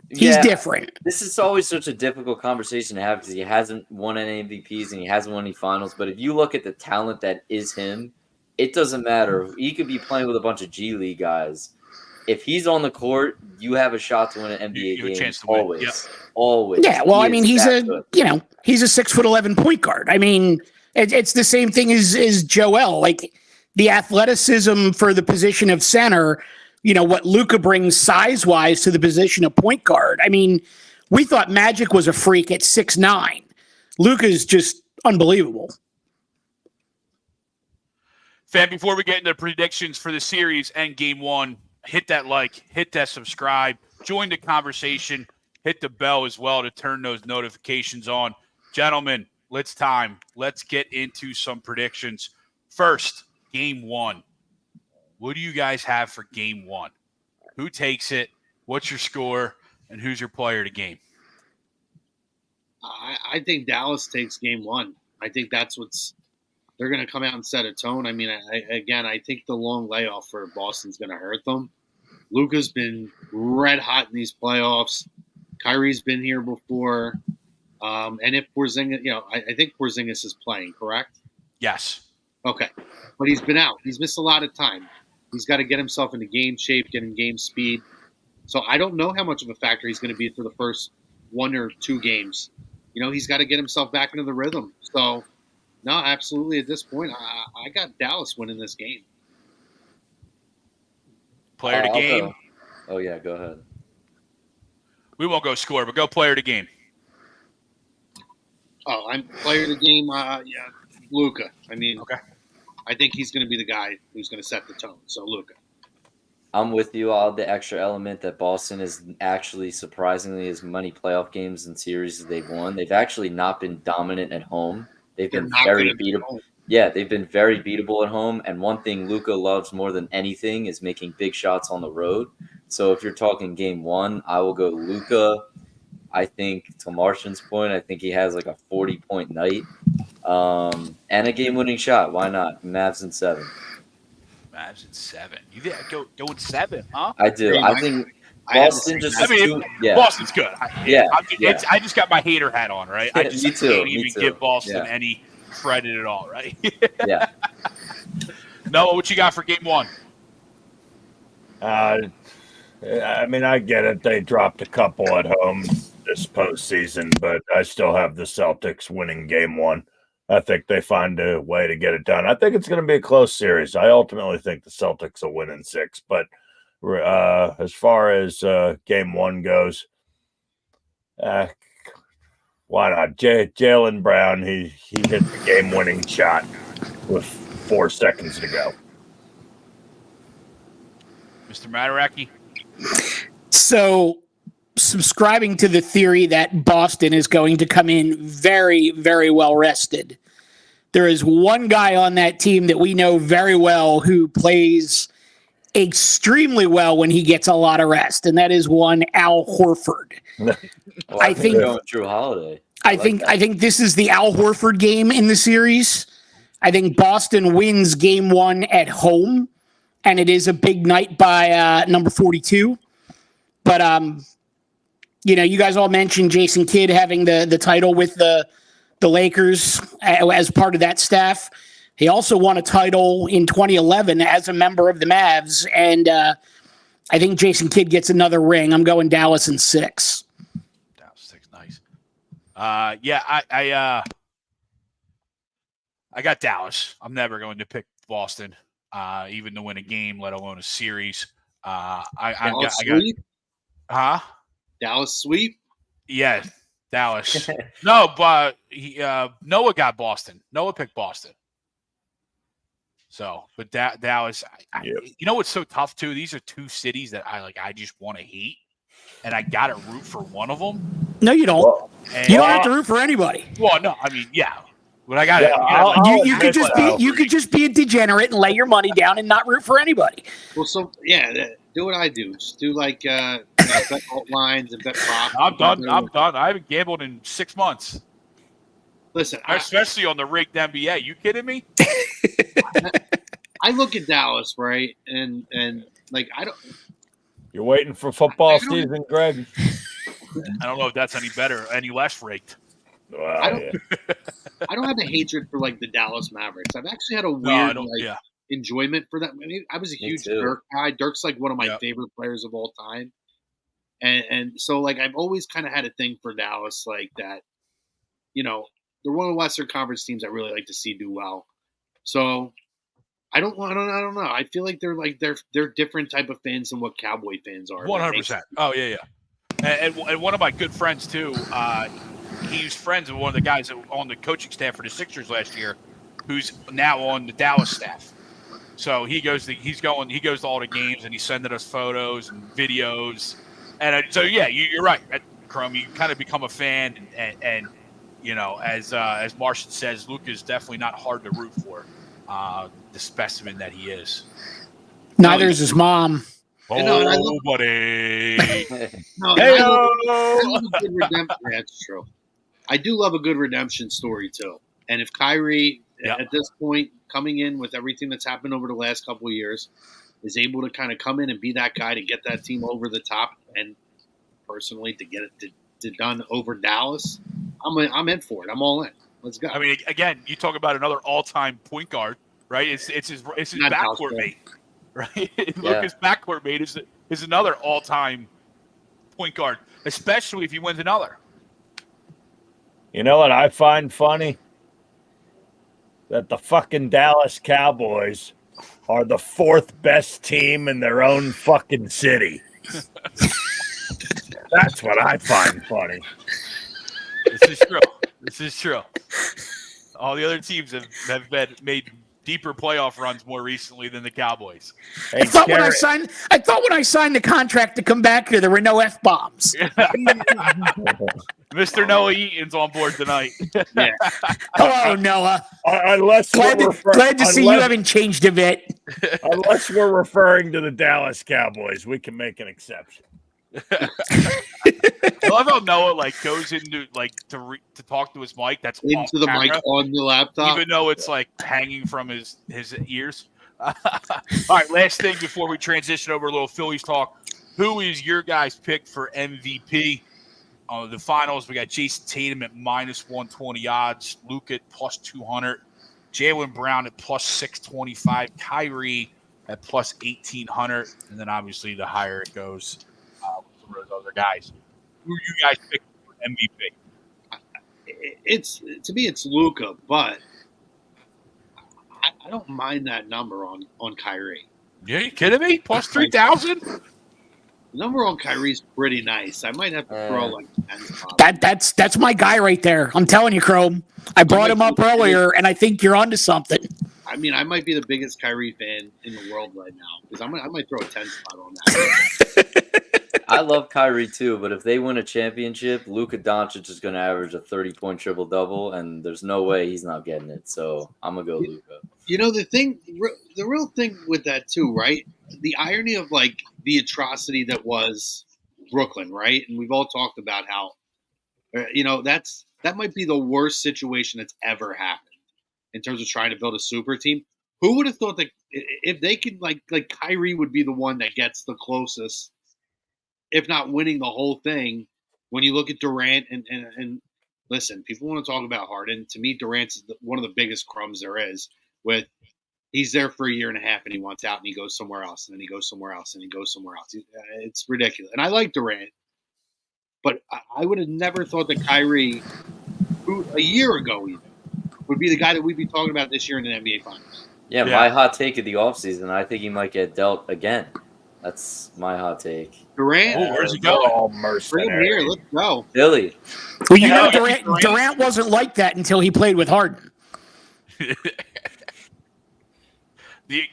He's different. This is always such a difficult conversation to have because he hasn't won any MVPs and he hasn't won any finals. But if you look at the talent that is him, it doesn't matter. He could be playing with a bunch of G League guys. if he's on the court, you have a shot to win an NBA You have a game. chance to win. Always, Yep. always. Yeah, well, I mean, he's a good. he's a 6'11" point guard. I mean, it's the same thing as Joel. Like the athleticism for the position of center. What Luka brings size wise to the position of point guard. I mean, we thought Magic was a freak at 6'9". Luka's just unbelievable. Fam, before we get into predictions for the series and game one, hit that like, hit that subscribe, join the conversation, hit the bell as well to turn those notifications on. Gentlemen, let's get into some predictions. First, game one. What do you guys have for game one? Who takes it? What's your score? And who's your player to game? I think Dallas takes game one. I think they're going to come out and set a tone. I mean, I think the long layoff for Boston's going to hurt them. Luka's been red hot in these playoffs. Kyrie's been here before. And if Porzingis, I think Porzingis is playing, correct? Yes. Okay. But he's been out. He's missed a lot of time. He's got to get himself into game shape, get in game speed. So I don't know how much of a factor he's going to be for the first 1 or 2 games. He's got to get himself back into the rhythm. So, no, absolutely at this point, I got Dallas winning this game. Player to game. Oh, yeah, go ahead. We won't go score, but go player to game. Oh, I'm player of the game. Luka. I mean, okay. I think he's going to be the guy who's going to set the tone. So, Luka. I'm with you. All the extra element that Boston is actually surprisingly as many playoff games and series as they've won. They've actually not been dominant at home. They've been very beatable. Yeah, they've been very beatable at home. And one thing Luka loves more than anything is making big shots on the road. So if you're talking game one, I will go Luka. I think, to Martian's point, I think he has like a 40-point night and a game-winning shot. Why not? Mavs in 7. Mavs in 7. You go with 7, huh? I do. I think Boston just. Boston's good. I just got my hater hat on, right? I just can't even give Boston any credit at all, right? Yeah. Noah, what you got for game one? I get it. They dropped a couple at home this postseason, but I still have the Celtics winning game one. I think they find a way to get it done. I think it's going to be a close series. I ultimately think the Celtics will win in 6. But as far as game one goes, why not? Jaylen Brown, he hit the game-winning shot with 4 seconds to go. Mr. Mataraki? So, subscribing to the theory that Boston is going to come in very, very well rested, there is one guy on that team that we know very well who plays extremely well when he gets a lot of rest, and that is one Al Horford. I think Drew Holiday. I think this is the Al Horford game in the series. I think Boston wins game one at home, and it is a big night by number 42. But you guys all mentioned Jason Kidd having the title with the Lakers as part of that staff. He also won a title in 2011 as a member of the Mavs, and I think Jason Kidd gets another ring. I'm going Dallas in 6. Dallas 6, nice. I got Dallas. I'm never going to pick Boston, even to win a game, let alone a series. Dallas sweep? Yeah, Dallas. No, but Noah got Boston. Noah picked Boston. So, but Dallas, you know what's so tough too? These are 2 cities that I just want to hate, and I got to root for one of them. No, you don't. You don't have to root for anybody. Well, no, I mean, yeah. But I got it. You could just be a degenerate and lay your money down and not root for anybody. Well, do what I do. Just do like bet alt lines and bet props. I'm done. I haven't gambled in 6 months. Listen, especially on the rigged NBA. You kidding me? I look at Dallas, right, and like I don't. You're waiting for football season, Greg. I don't know if that's any better, any less rigged. Well, I don't have a hatred for like the Dallas Mavericks. I've actually had a weird enjoyment for that. I mean, I was a Me huge too. Dirk guy. Dirk's like one of my Yep. favorite players of all time. And so like I've always kind of had a thing for Dallas, like that, you know, they're one of the Western Conference teams I really like to see do well. So I don't know. I feel like they're different type of fans than what Cowboy fans are. 100%. Oh yeah. And one of my good friends too. He was friends with one of the guys on the coaching staff for the Sixers last year, who's now on the Dallas staff. So he goes to all the games, and he's sending us photos and videos. And so yeah, you're right, Chrome. You kind of become a fan, and you know, as Martian says, Luka is definitely not hard to root for. The specimen that he is. Neither is his mom. Oh, buddy. No, I love a good redemption. That's true. I do love a good redemption story too. And if Kyrie, at this point, coming in with everything that's happened over the last couple of years, is able to kind of come in and be that guy to get that team over the top, and personally to get it to done over Dallas, I'm in for it. I'm all in. Let's go. I mean, again, you talk about another all-time point guard, right? It's his backcourt mate, right? Luka's backcourt mate is another all-time point guard, especially if he wins another. You know what I find funny? That the fucking Dallas Cowboys are the fourth best team in their own fucking city. That's what I find funny. This is true. All the other teams have made deeper playoff runs more recently than the Cowboys. Hey, I thought when I signed the contract to come back here, there were no F-bombs. Mr. Noah Eaton's on board tonight. Hello, Noah. Glad to see you haven't changed a bit. Unless we're referring to the Dallas Cowboys, we can make an exception. I love how Noah goes into to talk to his mic. That's into the mic on the laptop, even though it's hanging from his ears. All right, last thing before we transition over a little Phillies talk. Who is your guys' pick for MVP? The finals, we got Jayson Tatum at -120 odds, Luka at +200, Jaylen Brown at +625, Kyrie at +1800, and then obviously the higher it goes with some of those other guys. Who you guys pick for MVP? To me, it's Luka, but I don't mind that number on Kyrie. Yeah, you kidding me? +3,000? The number on Kyrie's pretty nice. I might have to throw 10 spots. That's my guy right there. I'm telling you, Chrome. I brought him up earlier, and I think you're onto something. I mean, I might be the biggest Kyrie fan in the world right now because I might throw a 10 spot on that. I love Kyrie too, but if they win a championship, Luka Doncic is going to average a 30-point triple-double, and there's no way he's not getting it. So I'm going to go Luka. You know, the real thing with that too, right? The irony of the atrocity that was Brooklyn, right? And we've all talked about how, that might be the worst situation that's ever happened in terms of trying to build a super team. Who would have thought that if they could, like Kyrie would be the one that gets the closest, if not winning the whole thing, when you look at Durant and listen, people want to talk about Harden. To me, Durant's one of the biggest crumbs there is. He's there for a year and a half and he wants out and he goes somewhere else and then he goes somewhere else and he goes somewhere else. It's ridiculous. And I like Durant, but I would have never thought that Kyrie, who a year ago even, would be the guy that we'd be talking about this year in the NBA Finals. Yeah, my hot take of the offseason, I think he might get dealt again. That's my hot take. Durant? Where's he going? All Bring him mercenary. here. Let's go. Philly. Well, Durant wasn't like that until he played with Harden.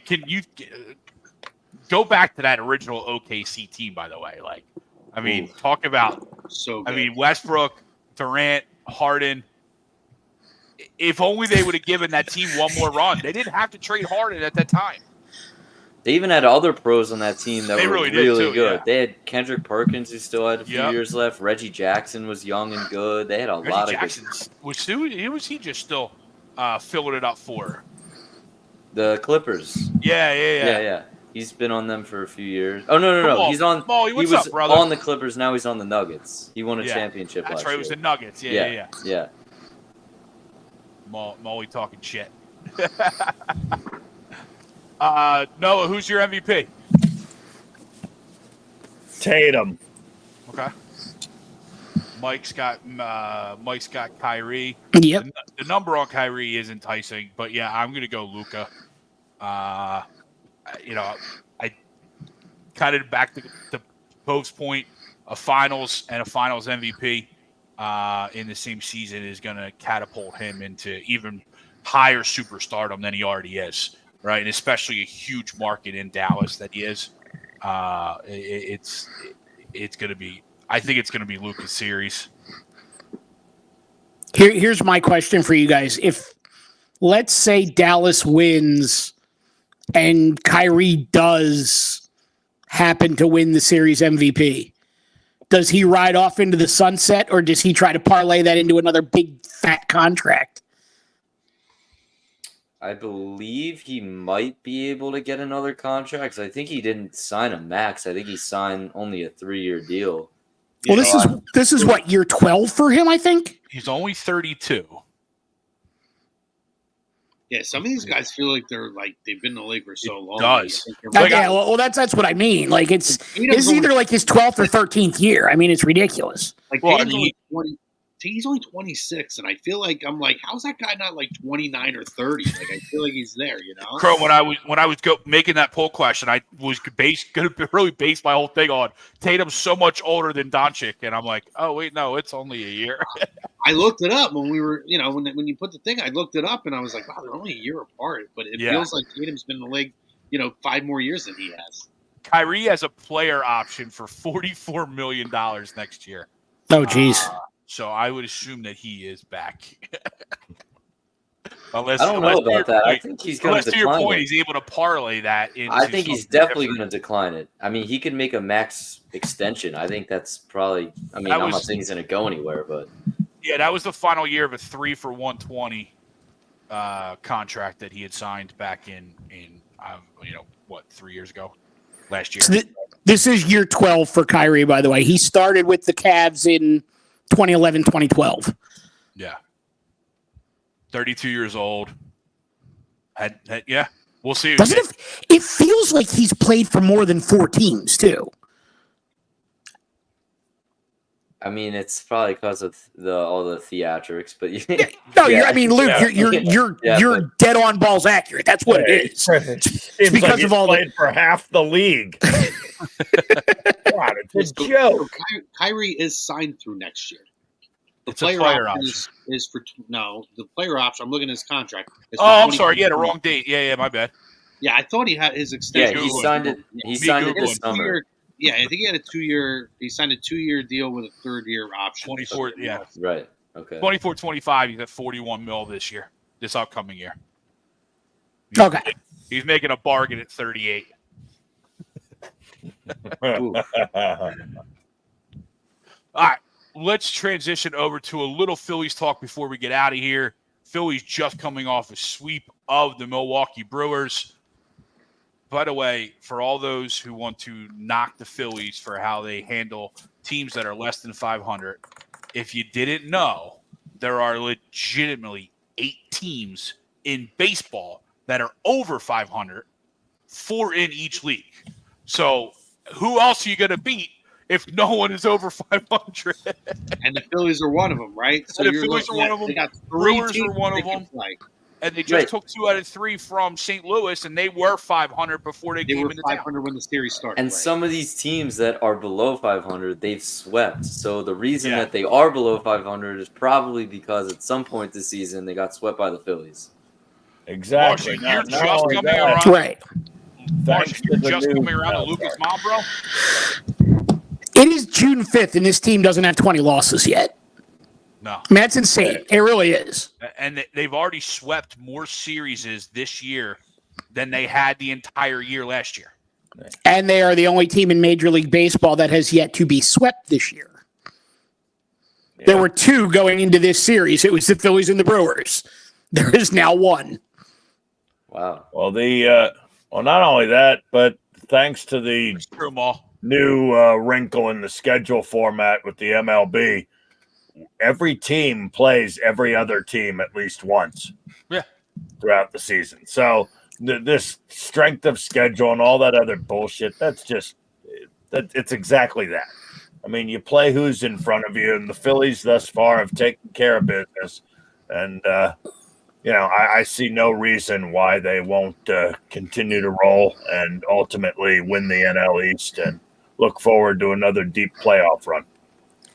Can you go back to that original OKC team, by the way? Talk about So good. Westbrook, Durant, Harden. If only they would have given that team one more run. They didn't have to trade Harden at that time. They even had other pros on that team that were really really did too, good. yeah. They had Kendrick Perkins, who still had a few years left. Reggie Jackson was young and good. They had a lot of Jackson, was he just still filling it up for? The Clippers. Yeah. He's been on them for a few years. Oh no. He's on. Molly, he what's was up, brother? on the Clippers. Now he's on the Nuggets. He won a championship That's last right. year. It was the Nuggets. Yeah. Yeah. Molly talking shit. Noah, who's your MVP? Tatum. Okay. Mike's got Kyrie. Yep. The number on Kyrie is enticing, but yeah, I'm gonna go Luka. I kind of back to Pope's point. A finals and a finals MVP in the same season is gonna catapult him into even higher superstardom than he already is, right? And especially a huge market in Dallas that he is. It's gonna be. I think it's gonna be Luka's series. Here's my question for you guys. If, let's say, Dallas wins and Kyrie does happen to win the series MVP, does he ride off into the sunset, or does he try to parlay that into another big fat contract? I believe he might be able to get another contract. I think he didn't sign a max. I think he signed only a 3-year deal. Well, this is what, year 12 for him, I think? He's only 32. Yeah, some of these guys feel like they've been in the league for so long. Does. That's what I mean. Like it's either like his 12th or 13th year. I mean, it's ridiculous. Like he's only 26, and I feel like how's that guy not like 29 or 30? Like I feel like he's there, you know. Crow, when I was making that poll question, I was going to really base my whole thing on Tatum's so much older than Doncic, and I'm like, oh wait, no, it's only a year. I looked it up when we were, when you put the thing, I looked it up and I was like, wow, they're only a year apart, but it feels like Tatum's been in the league, 5 more years than he has. Kyrie has a player option for $44 million next year. Oh, geez. So I would assume that he is back. I don't know about that. I think he's going to decline. To your point, he's able to parlay that into I think he's definitely going to decline it. I mean, he could make a max extension. I think that's probably. I mean, I'm not saying he's going to go anywhere, but yeah, that was the final year of a 3 for $120 contract that he had signed back in 3 years ago, last year. So this is year 12 for Kyrie, by the way. He started with the Cavs in 2011, 2012. Yeah. 32 years old. We'll see. It feels like he's played for more than 4 teams, too. I mean, it's probably because of all the theatrics, but Luke, you're dead on balls accurate. That's what it is. It's because of all played for half the league. God, it's a joke. Kyrie is signed through next year. The player option is for the player option. I'm looking at his contract. I'm sorry. Yeah, the wrong date. Yeah, my bad. Yeah, I thought he had his extension. Yeah, he signed it. He signed it this summer. Yeah, I think he had a 2-year. He signed a 2-year deal with a 3rd-year option. 24. Yeah, right. Okay. 24-25. He's at $41 million this upcoming year. He's making a bargain at 38. All right, let's transition over to a little Phillies talk before we get out of here. Phillies just coming off a sweep of the Milwaukee Brewers. By the way, for all those who want to knock the Phillies for how they handle teams that are less than 500, if you didn't know, there are legitimately 8 teams in baseball that are over 500, 4 in each league. So who else are you going to beat if no one is over 500? And the Phillies are one of them, right? So the Phillies are one of them. They got Brewers are one of them. And they just took 2 out of 3 from St. Louis, and they were 500 before they came into 500 when the series started. And some of these teams that are below 500, they've swept. So the reason that they are below 500 is probably because at some point this season they got swept by the Phillies. Exactly. Marshall, you're just coming around. Right. Marshall, you're just coming around to Luka's mom, bro? It is June 5th, and this team doesn't have 20 losses yet. No. I mean, that's insane. It really is. And they've already swept more series this year than they had the entire year last year. And they are the only team in Major League Baseball that has yet to be swept this year. Yeah. There were 2 going into this series. It was the Phillies and the Brewers. There is now 1. Wow. Well, not only that, but thanks to the new wrinkle in the schedule format with the MLB, every team plays every other team at least once throughout the season. So this strength of schedule and all that other bullshit, it's exactly that. I mean, you play who's in front of you, and the Phillies thus far have taken care of business. And, I see no reason why they won't continue to roll and ultimately win the NL East and look forward to another deep playoff run.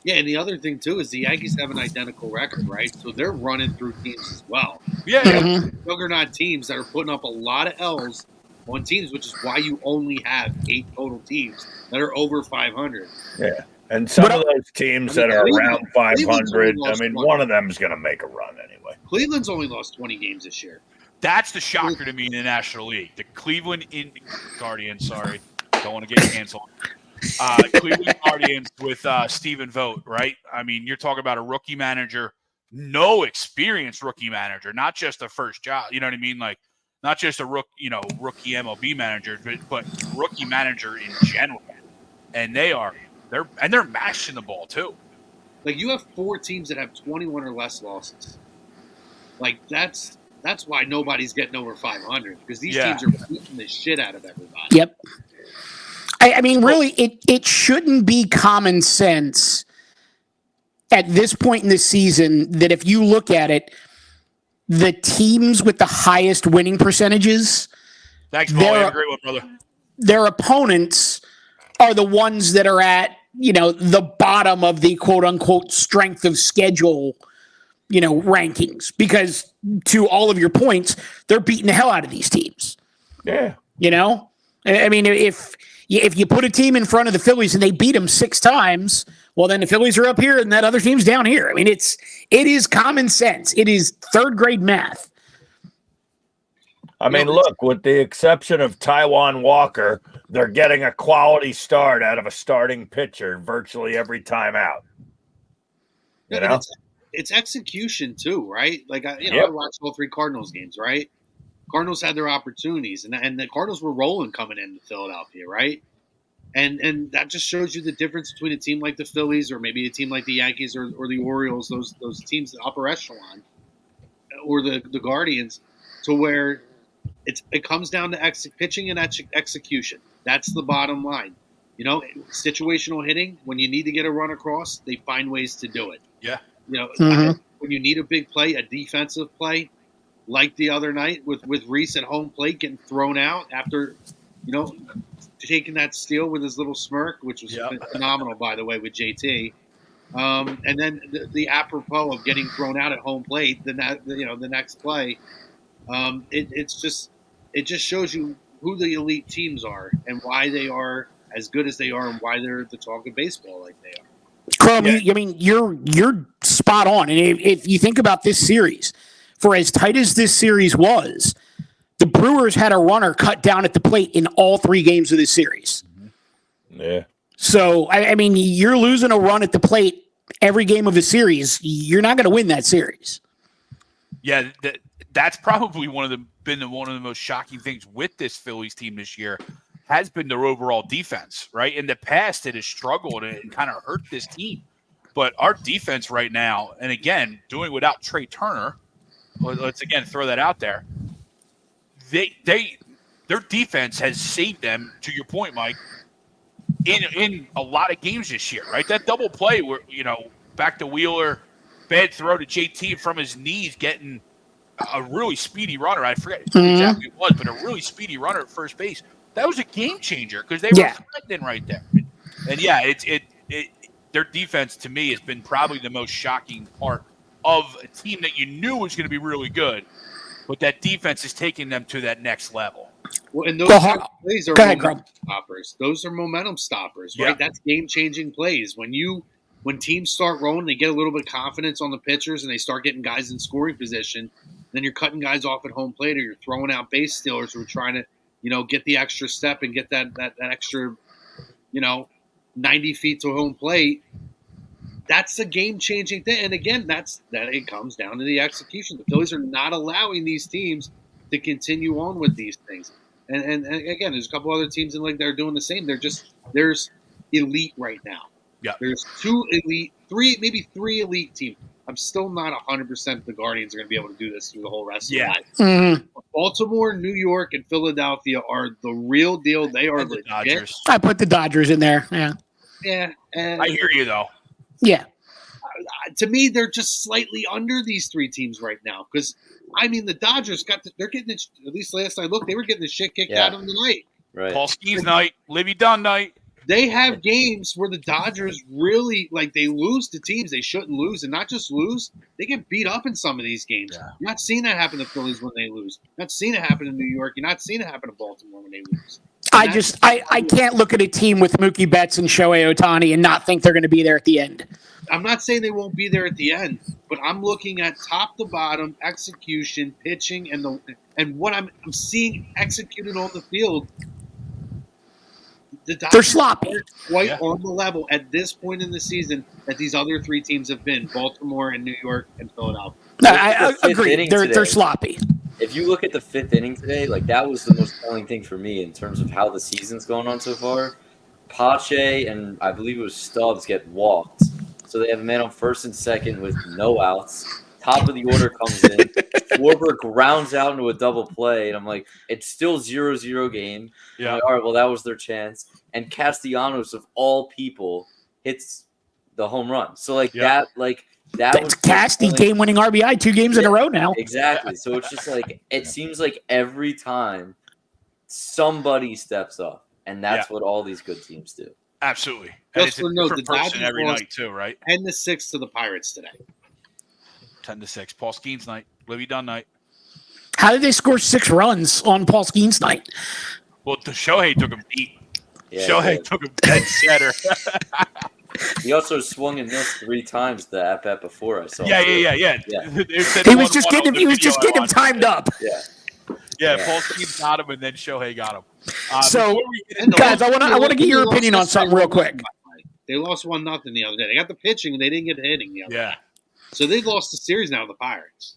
Yeah, and the other thing, too, is the Yankees have an identical record, right? So they're running through teams as well. Yeah. Juggernaut teams that are putting up a lot of L's on teams, which is why you only have 8 total teams that are over 500. Yeah. And some of those teams that are around 500, one of them is going to make a run anyway. Cleveland's only lost 20 games this year. That's the shocker to me in the National League. The Cleveland Guardians, sorry, don't want to get canceled. Cleveland Guardians with Stephen Vogt, right? I mean, you're talking about a rookie manager, no experienced rookie manager, not just a first job. You know what I mean? Like, not just a rookie MLB manager, but rookie manager in general. And they're mashing the ball too. Like, you have 4 teams that have 21 or less losses. Like, that's why nobody's getting over 500, because these teams are beating the shit out of everybody. Yep. I mean, really, it shouldn't be common sense at this point in the season that if you look at it, the teams with the highest winning percentages, thanks, Paul. I agree with brother. Their opponents are the ones that are at, the bottom of the quote unquote strength of schedule, rankings, because to all of your points, they're beating the hell out of these teams. Yeah. I mean, if you put a team in front of the Phillies and they beat them 6 times, well, then the Phillies are up here and that other team's down here. I mean, it is common sense. It is 3rd grade math. I mean, look, with the exception of Taijuan Walker, they're getting a quality start out of a starting pitcher virtually every time out. It's execution too, right? Like, I watched all 3 Cardinals games, right? Cardinals had their opportunities, and the Cardinals were rolling coming into Philadelphia, right? And that just shows you the difference between a team like the Phillies or maybe a team like the Yankees or the Orioles, those teams, the upper echelon, or the Guardians, to where it comes down to pitching and execution. That's the bottom line. Situational hitting, when you need to get a run across, they find ways to do it. Yeah. When you need a big play, a defensive play, like the other night with Reese at home plate getting thrown out after, taking that steal with his little smirk, which was phenomenal, by the way, with JT. And then the apropos of getting thrown out at home plate, the next play, it just shows you who the elite teams are and why they are as good as they are and why they're the talk of baseball like they are. Crum, I mean, you're spot on. And if you think about this series, for as tight as this series was, the Brewers had a runner cut down at the plate in all 3 games of this series. Yeah. So, I mean, you're losing a run at the plate every game of the series. You're not going to win that series. Yeah, that's probably one of the most shocking things with this Phillies team this year has been their overall defense, right? In the past, it has struggled and kind of hurt this team. But our defense right now, and again, doing without Trey Turner, let's again throw that out there, their defense has saved them, to your point, Mike, in a lot of games this year, right? That double play where, back to Wheeler, bad throw to JT from his knees, getting a really speedy runner. I forget who exactly it was, but a really speedy runner at first base. That was a game changer because they were threatening right there. And their defense to me has been probably the most shocking part of a team that you knew was going to be really good, but that defense is taking them to that next level. Well, and those plays are momentum stoppers. Those are momentum stoppers, right? That's game-changing plays. When teams start rolling, they get a little bit of confidence on the pitchers and they start getting guys in scoring position. Then you're cutting guys off at home plate, or you're throwing out base stealers who are trying to, get the extra step and get that extra, 90 feet to home plate. That's a game-changing thing. And again, it comes down to the execution. The Phillies are not allowing these teams to continue on with these things. And again, there's a couple other teams in the league that are doing the same. There's elite right now. Yeah. There's 2 elite, 3, maybe 3 elite teams. I'm still not 100% the Guardians are going to be able to do this through the whole rest of the night. Mhm. Baltimore, New York, and Philadelphia are the real deal. They are And the legit. Dodgers. I put the Dodgers in there. Yeah. Yeah, and I hear you though. Yeah. to me, they're just slightly under these three teams right now. Because I mean, the Dodgers they're getting it, at least last I looked, they were getting the shit kicked out of them tonight. Right. Paul Skeens night, Livy Dunn night. They have games where the Dodgers really they lose to teams they shouldn't lose, and not just lose, they get beat up in some of these games. Yeah. You're not seeing that happen to Phillies when they lose. You're not seeing it happen in New York. You're not seeing it happen to Baltimore when they lose. I can't look at a team with Mookie Betts and Shohei Ohtani and not think they're going to be there at the end. I'm not saying they won't be there at the end, but I'm looking at top to bottom execution, pitching, and what I'm seeing executed on the field. They're sloppy. aren't quite on the level at this point in the season that these other three teams have been: Baltimore and New York and Philadelphia. I agree. They're sloppy. If you look at the fifth inning today, that was the most telling thing for me in terms of how the season's going on so far. Pache and I believe it was Stubbs get walked. So they have a man on first and second with no outs. Top of the order comes in. Schwarber grounds out into a double play. And I'm like, it's still 0-0 game. Yeah. Like, all right, well, that was their chance. And Castellanos, of all people, hits the home run. So, that was Casty game-winning RBI 2 games in a row now. Exactly. So it's just it seems like every time somebody steps up. And that's what all these good teams do. Absolutely. And Just it's a for note, different the person Dodgers every lost night too, right? 10-6 to the Pirates today. 10-6. Paul Skeens night, Livy Dunn night. How did they score 6 runs on Paul Skeens night? Well, the Shohei took him deep. Yeah, Shohei took him dead center. He also swung and missed 3 times the at bat before I saw. Yeah. He was just getting him timed up. Yeah, Paul Skeens got him, and then Shohei got him. So, guys, I want to get your opinion on something real quick. They lost 1-0 the other day. They got the pitching, and they didn't get the hitting the other day. Yeah. So they lost the series now to the Pirates.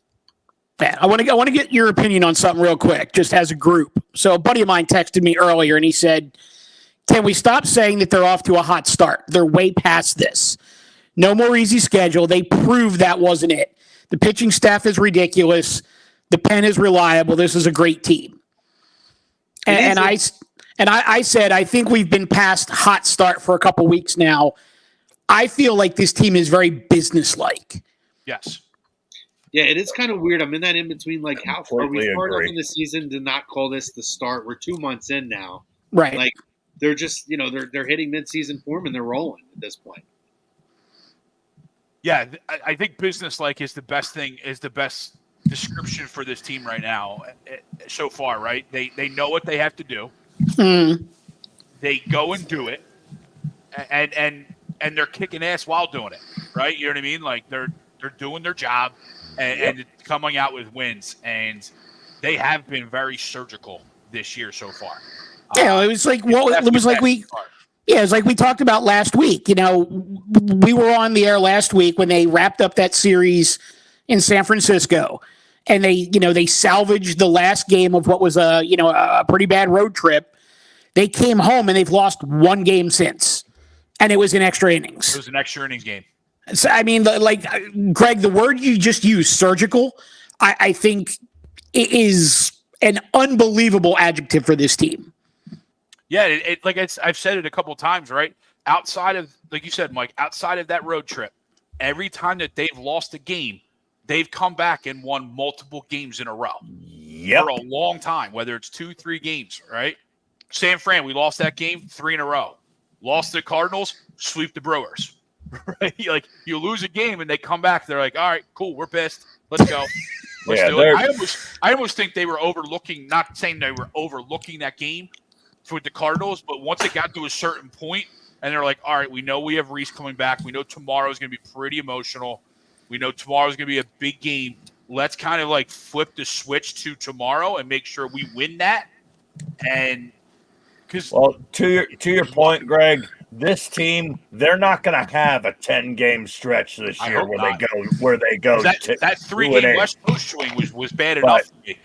Yeah, I want to get your opinion on something real quick, just as a group. So a buddy of mine texted me earlier, and he said, can we stop saying that they're off to a hot start? They're way past this. No more easy schedule. They proved that wasn't it. The pitching staff is ridiculous. The pen is reliable. This is a great team. And I said, I think we've been past hot start for a couple weeks now. I feel like this team is very businesslike. Yes. Yeah, it is kind of weird. I'm in that in between. How far we far enough agree. in the season to not call this the start? We're 2 months in now. Right. They're just they're hitting mid-season form and they're rolling at this point. Yeah, I think business-like is the best description for this team right now so far, right? They know what they have to do. They go and do it, and they're kicking ass while doing it, right? You know what I mean? They're doing their job and coming out with wins, and they have been very surgical this year so far. It was like we talked about last week. We were on the air last week when they wrapped up that series in San Francisco, and they salvaged the last game of what was a pretty bad road trip. They came home and they've lost 1 game since, and it was in extra innings. It was an extra innings game. So, I mean, Greg, the word you just used, surgical, I think it is an unbelievable adjective for this team. Yeah, I've said it a couple times, right? Outside of, like you said, Mike, outside of that road trip, every time that they've lost a game, they've come back and won multiple games in a row for a long time, whether it's 2-3 games, right? San Fran, we lost that game 3 in a row. Lost the Cardinals, sweep the Brewers. Right? You lose a game and they come back, they're like, all right, cool, we're pissed. Let's go. Let's do it. I almost think they were overlooking, not saying they were overlooking that game with the Cardinals, but once it got to a certain point and they're like, all right, we know we have Reese coming back. We know tomorrow's going to be pretty emotional. We know tomorrow's going to be a big game. Let's kind of flip the switch to tomorrow and make sure we win that. And to your point, Greg, this team, they're not going to have a 10-game stretch this year where they go that 3-game West Coast swing was bad enough for me.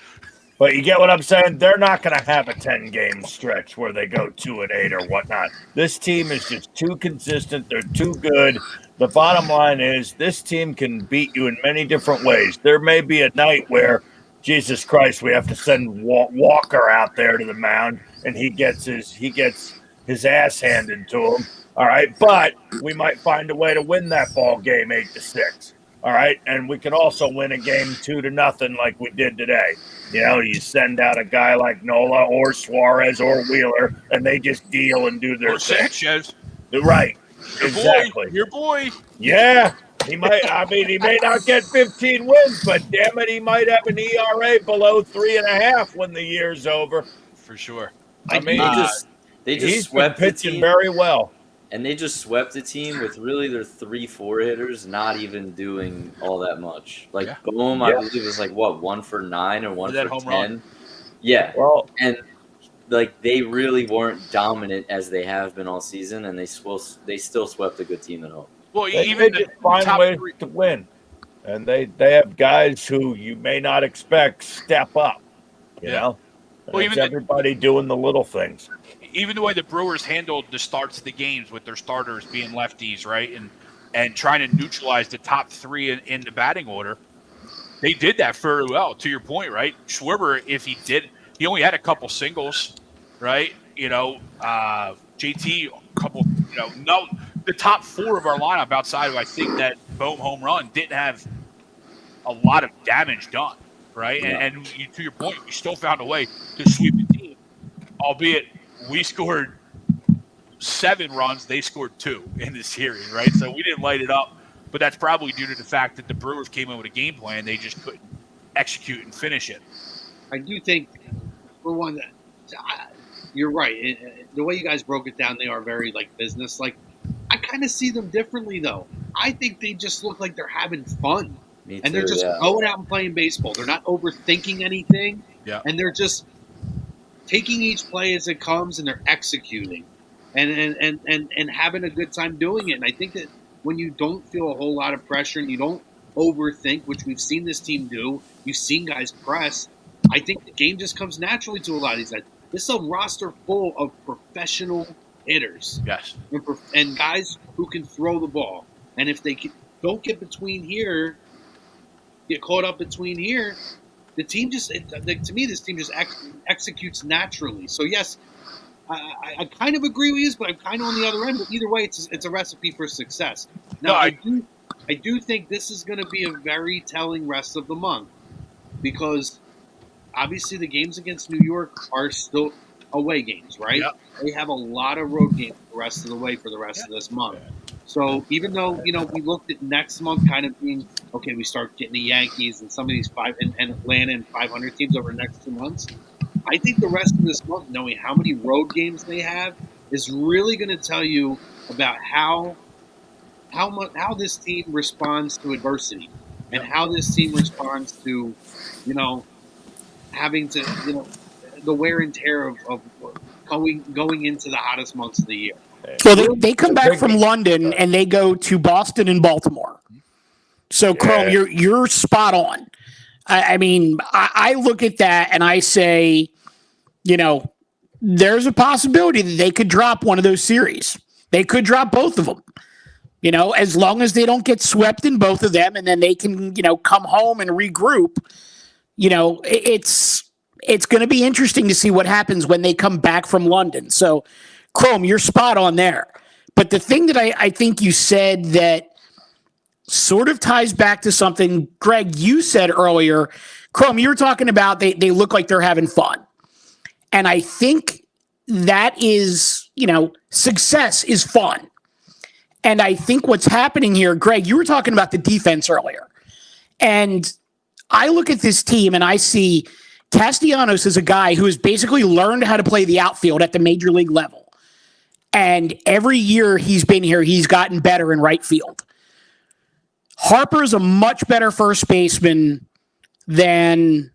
But you get what I'm saying? They're not going to have a 10-game stretch where they go 2-8 or whatnot. This team is just too consistent. They're too good. the bottom line is this team can beat you in many different ways. There may be a night where, Jesus Christ, we have to send Walker out there to the mound, and he gets his ass handed to him. All right, but we might find a way to win that ball game 8-6. All right, and we could also win a game 2-0 like we did today. You know, you send out a guy like Nola or Suarez or Wheeler, and they just deal and do their thing. Sanchez. Right. Exactly. Your boy. Yeah. He might. I mean, he may not get 15 wins, but damn it, he might have an ERA below 3.5 when the year's over. For sure. I mean, they just he's swept been the pitching team, very well. and they just swept the team with really their 3-4 hitters not even doing all that much. Like Boom, I believe was like 1 for 9 or 1 for 10. Run. Yeah. Well, and like they really weren't dominant as they have been all season, and they still swept a good team at home. Well, even they just find ways to win, and they have guys who you may not expect step up. You know, well, even everybody doing the little things. Even the way the Brewers handled the starts of the games with their starters being lefties, right, and trying to neutralize the top 3 in the batting order, they did that fairly well. To your point, right? Schwarber, if he did. He only had a couple singles, right? You know, JT, a couple, no, the top 4 of our lineup outside of, I think, that Bohm home run didn't have a lot of damage done, right? Yeah. And to your point, you still found a way to sweep the team, albeit we scored 7 runs, they scored 2 in this series, right? So we didn't light it up, but that's probably due to the fact that the Brewers came in with a game plan. They just couldn't execute and finish it. I do think, for one, you're right. The way you guys broke it down, they are very business. I kind of see them differently, though. I think they just look like they're having fun, and they're just going out and playing baseball. They're not overthinking anything, and they're just taking each play as it comes, and they're executing, and having a good time doing it. And I think that when you don't feel a whole lot of pressure and you don't overthink, which we've seen this team do, you've seen guys press. I think the game just comes naturally to a lot of these guys. This is a roster full of professional hitters. Yes. And guys who can throw the ball. And if they don't get caught up between here, the team just, to me, this team just executes naturally. So, yes, I kind of agree with you, but I'm kind of on the other end. But either way, it's a recipe for success. Now, I do think this is going to be a very telling rest of the month because obviously the games against New York are still away games, right? Yep. They have a lot of road games the rest of the way for the rest of this month. So even though, we looked at next month kind of being, okay, we start getting the Yankees and some of these 5 and Atlanta and 500 teams over the next 2 months, I think the rest of this month, knowing how many road games they have, is really going to tell you about how this team responds to adversity and how this team responds to, having to, the wear and tear of going into the hottest months of the year. Well, they come back from London and they go to Boston and Baltimore. So, Chrome, you're spot on. I mean, I look at that and I say, there's a possibility that they could drop one of those series. They could drop both of them. As long as they don't get swept in both of them and then they can, come home and regroup, it's going to be interesting to see what happens when they come back from London. So, Chrome, you're spot on there. But the thing that I think you said that sort of ties back to something, Greg, you said earlier, Chrome, you were talking about they look like they're having fun. And I think that is, success is fun. And I think what's happening here, Greg, you were talking about the defense earlier. And I look at this team and I see Castellanos is a guy who has basically learned how to play the outfield at the major league level. And every year he's been here, he's gotten better in right field. Harper's a much better first baseman than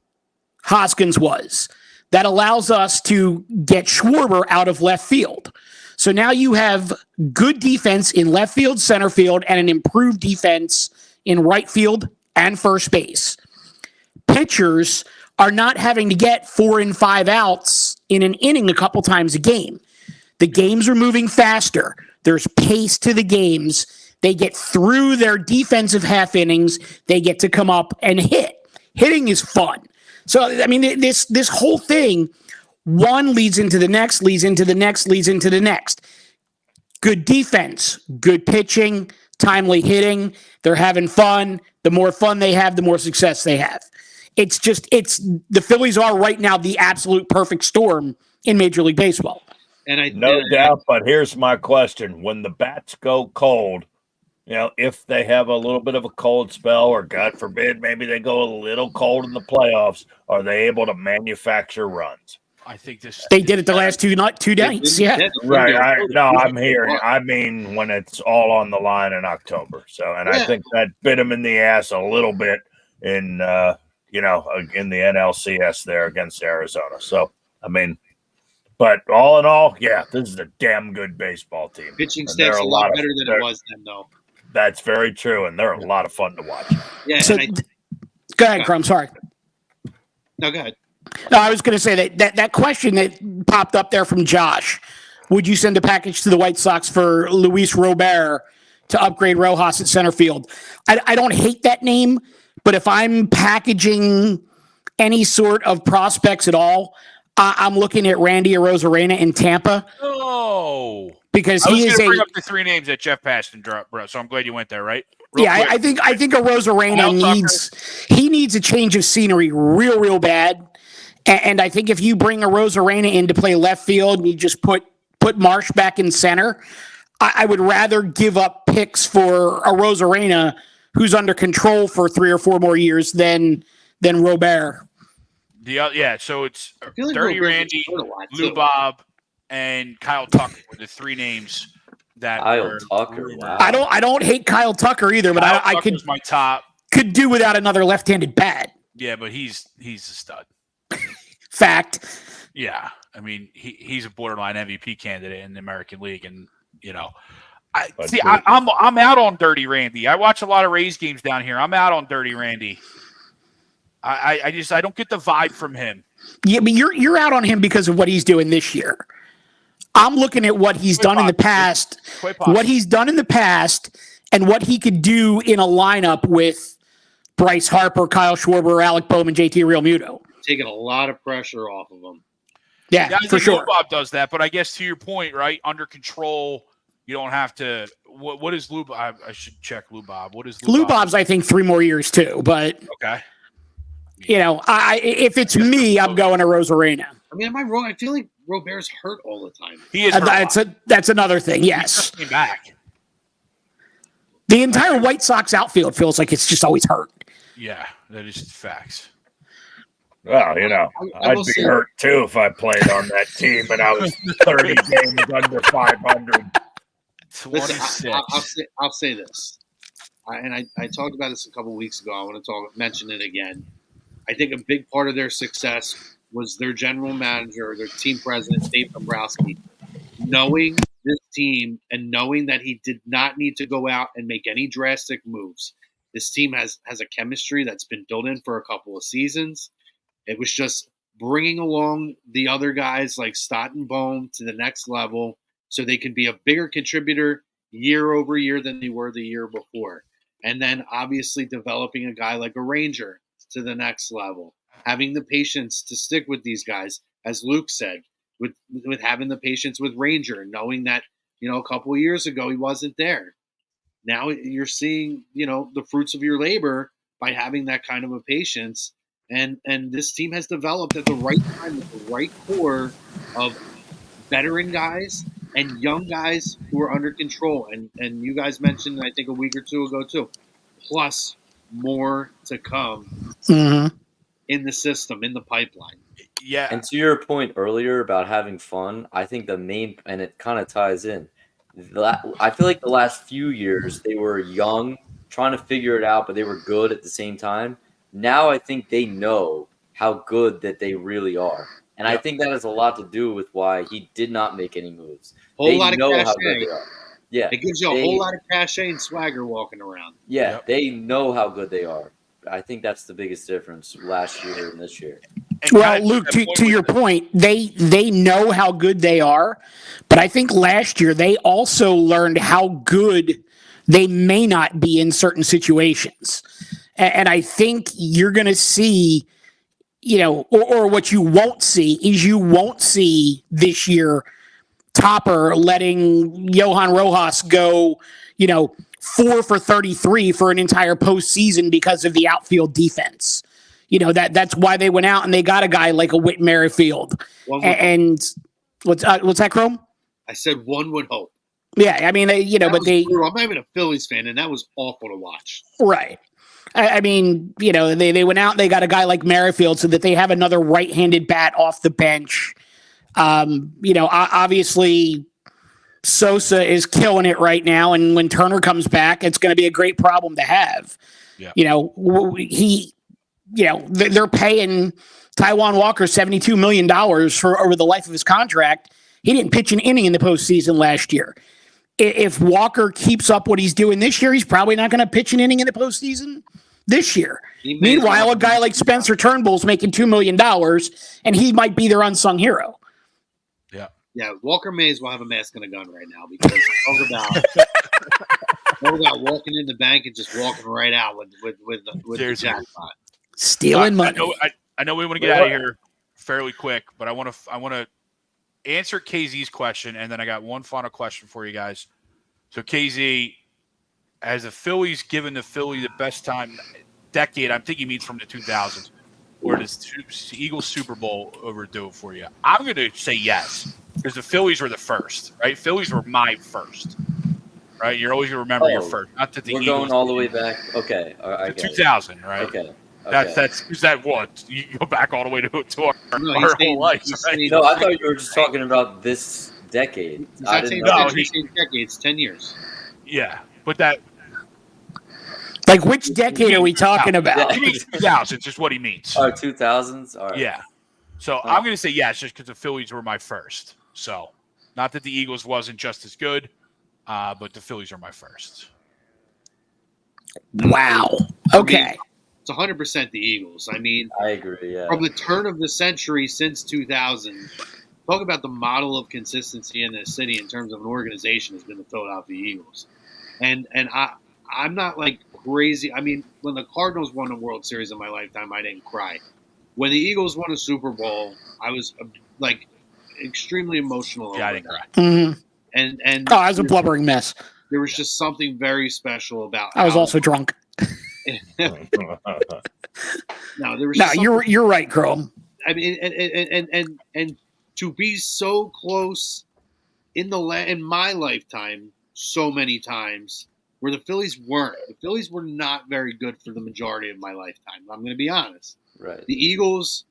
Hoskins was. That allows us to get Schwarber out of left field. So now you have good defense in left field, center field, and an improved defense in right field and first base. Pitchers are not having to get 4 and 5 outs in an inning a couple times a game. The games are moving faster. There's pace to the games. They get through their defensive half innings. They get to come up and hit. Hitting is fun. So, I mean, this whole thing, one leads into the next, leads into the next, leads into the next. Good defense, good pitching, timely hitting. They're having fun. The more fun they have, the more success they have. It's the Phillies are right now the absolute perfect storm in Major League Baseball. No doubt, but here's my question. When the bats go cold, if they have a little bit of a cold spell, or God forbid, maybe they go a little cold in the playoffs, are they able to manufacture runs? I think they did it the last two nights. Yeah, right. I'm hearing. I mean, when it's all on the line in October. So, and I think that bit them in the ass a little bit in the NLCS there against Arizona. So, I mean, but all in all, yeah, this is a damn good baseball team. Pitching staff's a lot better than it was then, though. That's very true, and they're a lot of fun to watch. Yeah. So, go ahead, Crum. Sorry. No, go ahead. No, I was going to say that question that popped up there from Josh. Would you send a package to the White Sox for Luis Robert to upgrade Rojas at center field? I don't hate that name, but if I'm packaging any sort of prospects at all, I'm looking at Randy Arozarena in Tampa. Oh, because I was he is bring up the three names that Jeff Paston dropped, bro. So I'm glad you went there, right? I think Arozarena needs a change of scenery real bad. And I think if you bring Arozarena in to play left field and you just put Marsh back in center, I would rather give up picks for Arozarena, who's under control for 3 or 4 more years, than Robert. So it's like Dirty Randy, Lou Bob, and Kyle Tucker were the three names that Kyle Tucker. Wow. I don't hate Kyle Tucker either, but I could my top. Could do without another left-handed bat. Yeah, but he's a stud. Fact. Yeah, I mean he's a borderline MVP candidate in the American League, and I'm out on Dirty Randy. I watch a lot of Rays games down here. I'm out on Dirty Randy. I don't get the vibe from him. Yeah, but you're out on him because of what he's doing this year. I'm looking at what he's done in the past, and what he could do in a lineup with Bryce Harper, Kyle Schwarber, Alec Bowman, JT Realmuto. Taking a lot of pressure off of him. Yeah, for sure. Bob does that, but I guess to your point, right? Under control, you don't have to. What is Lou? I should check Lou Bob. What is Lou Bob's? I think 3 more years too, but okay. If it's me, I'm going to Arozarena. I mean, am I wrong? I feel like Robert's hurt all the time. He is. That's another thing. Yes. He came back. The entire White Sox outfield feels like it's just always hurt. Yeah, that is facts. Well, I'd be hurt too if I played on that team and I was 30 games under 500. Listen, I'll say this, I talked about this a couple weeks ago. I want to mention it again. I think a big part of their success was their general manager, their team president, Dave Dombrowski, knowing this team and knowing that he did not need to go out and make any drastic moves. This team has a chemistry that's been built in for a couple of seasons. It was just bringing along the other guys like Stott and Bohm to the next level so they can be a bigger contributor year over year than they were the year before. And then obviously developing a guy like a Ranger to the next level, having the patience to stick with these guys, as Luke said, with having the patience with Ranger, knowing that, a couple of years ago he wasn't there. Now you're seeing, the fruits of your labor by having that kind of a patience. And this team has developed at the right time with the right core of veteran guys and young guys who are under control. And you guys mentioned, I think, a week or two ago, too, plus more to come in the system, in the pipeline. Yeah. And to your point earlier about having fun, I think the main, and it kind of ties in, I feel like the last few years they were young, trying to figure it out, but they were good at the same time. Now I think they know how good that they really are. And I think that has a lot to do with why he did not make any moves. They know how good they are. Yeah, it gives you a whole lot of cachet and swagger walking around. Yeah, they know how good they are. I think that's the biggest difference last year and this year. Well, Luke, to your point, they know how good they are, but I think last year they also learned how good they may not be in certain situations. And I think you're going to see, or what you won't see is you won't see this year Topper letting Johan Rojas go, 4 for 33 for an entire postseason because of the outfield defense. That's why they went out and they got a guy like a Whit Merrifield. And what's that, Chrome? I said one would hope. Yeah, I mean, I'm not even a Phillies fan, and that was awful to watch. Right. I mean, they went out and they got a guy like Merrifield so that they have another right-handed bat off the bench. Obviously Sosa is killing it right now, and when Turner comes back, it's going to be a great problem to have. Yeah. They're paying Taijuan Walker $72 million for over the life of his contract. He didn't pitch an inning in the postseason last year. If Walker keeps up what he's doing this year, he's probably not going to pitch an inning in the postseason this year. Meanwhile, a guy like Spencer Turnbull's making $2 million, and he might be their unsung hero. Yeah, Walker may as well have a mask and a gun right now because talk about walking in the bank and just walking right out with the jackpot. Stealing money. I know we want to get out of here fairly quick, but I want to answer KZ's question, and then I got one final question for you guys. So KZ, has the Phillies given the Philly the best time decade? I'm thinking he means from the 2000s. Or does Eagles Super Bowl overdo it for you? I'm going to say yes, because the Phillies were the first, right? Phillies were my first, right? You're always going to remember your first. Not that the Eagles going all the way back. Okay, I get 2000, it. Right? Okay. Is that what you go back all the way to our whole life? Right? No, I thought you were just talking about this decade. I didn't know. Decades, 10 years. Yeah, but that. Like, which decade are we talking about? He means 2000s is what he means. Oh, 2000s? All right. Yeah. So I'm going to say yes, just because the Phillies were my first. So not that the Eagles wasn't just as good, but the Phillies are my first. Wow. Okay. It's 100% the Eagles. I mean, I agree, yeah. From the turn of the century since 2000, talk about the model of consistency in this city in terms of an organization has been the Philadelphia Eagles. And I'm not like crazy. I mean, when the Cardinals won a World Series in my lifetime, I didn't cry. When the Eagles won a Super Bowl, I was like extremely emotional. Yeah, I didn't cry. Mm-hmm. And I was a blubbering mess. There was just something very special about. I was also drunk. No, there was. No, you're right, Chrome. I mean, and to be so close in my lifetime, so many times. Where the Phillies weren't. The Phillies were not very good for the majority of my lifetime. I'm going to be honest. Right. The Eagles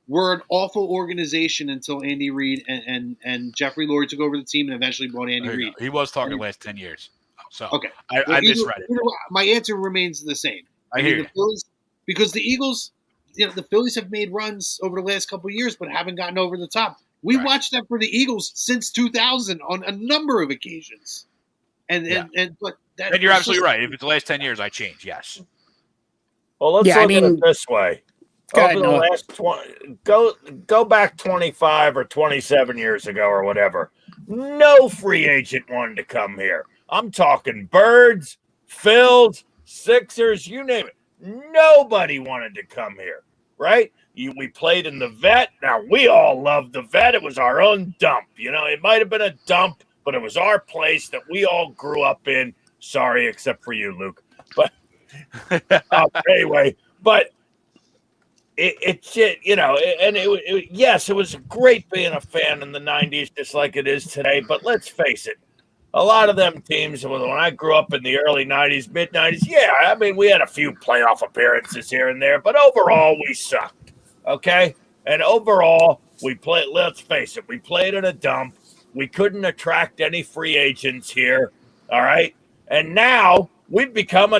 were an awful organization until Andy Reid and Jeffrey Lurie took over the team and eventually bought Andy Reid. He was talking the last 10 years. So okay. I misread it. My answer remains the same. I hear you. Phillies, because the Eagles, the Phillies have made runs over the last couple of years but haven't gotten over the top. We watched that for the Eagles since 2000 on a number of occasions. And you're absolutely right. If it's the last 10 years, I change. Yes. Well, let's look at it this way. Over the last 20, go back 25 or 27 years ago or whatever. No free agent wanted to come here. I'm talking Birds, Phils, Sixers, you name it. Nobody wanted to come here, right? We played in the Vet. Now, we all loved the Vet. It was our own dump. It might have been a dump, but it was our place that we all grew up in. Sorry, except for you, Luke. But anyway, but it's yes, it was great being a fan in the 90s, just like it is today. But let's face it, a lot of them teams, when I grew up in the early 90s, mid 90s, I mean, we had a few playoff appearances here and there, but overall, we sucked. Okay? And overall, let's face it, we played in a dump. We couldn't attract any free agents here. All right? And now we've become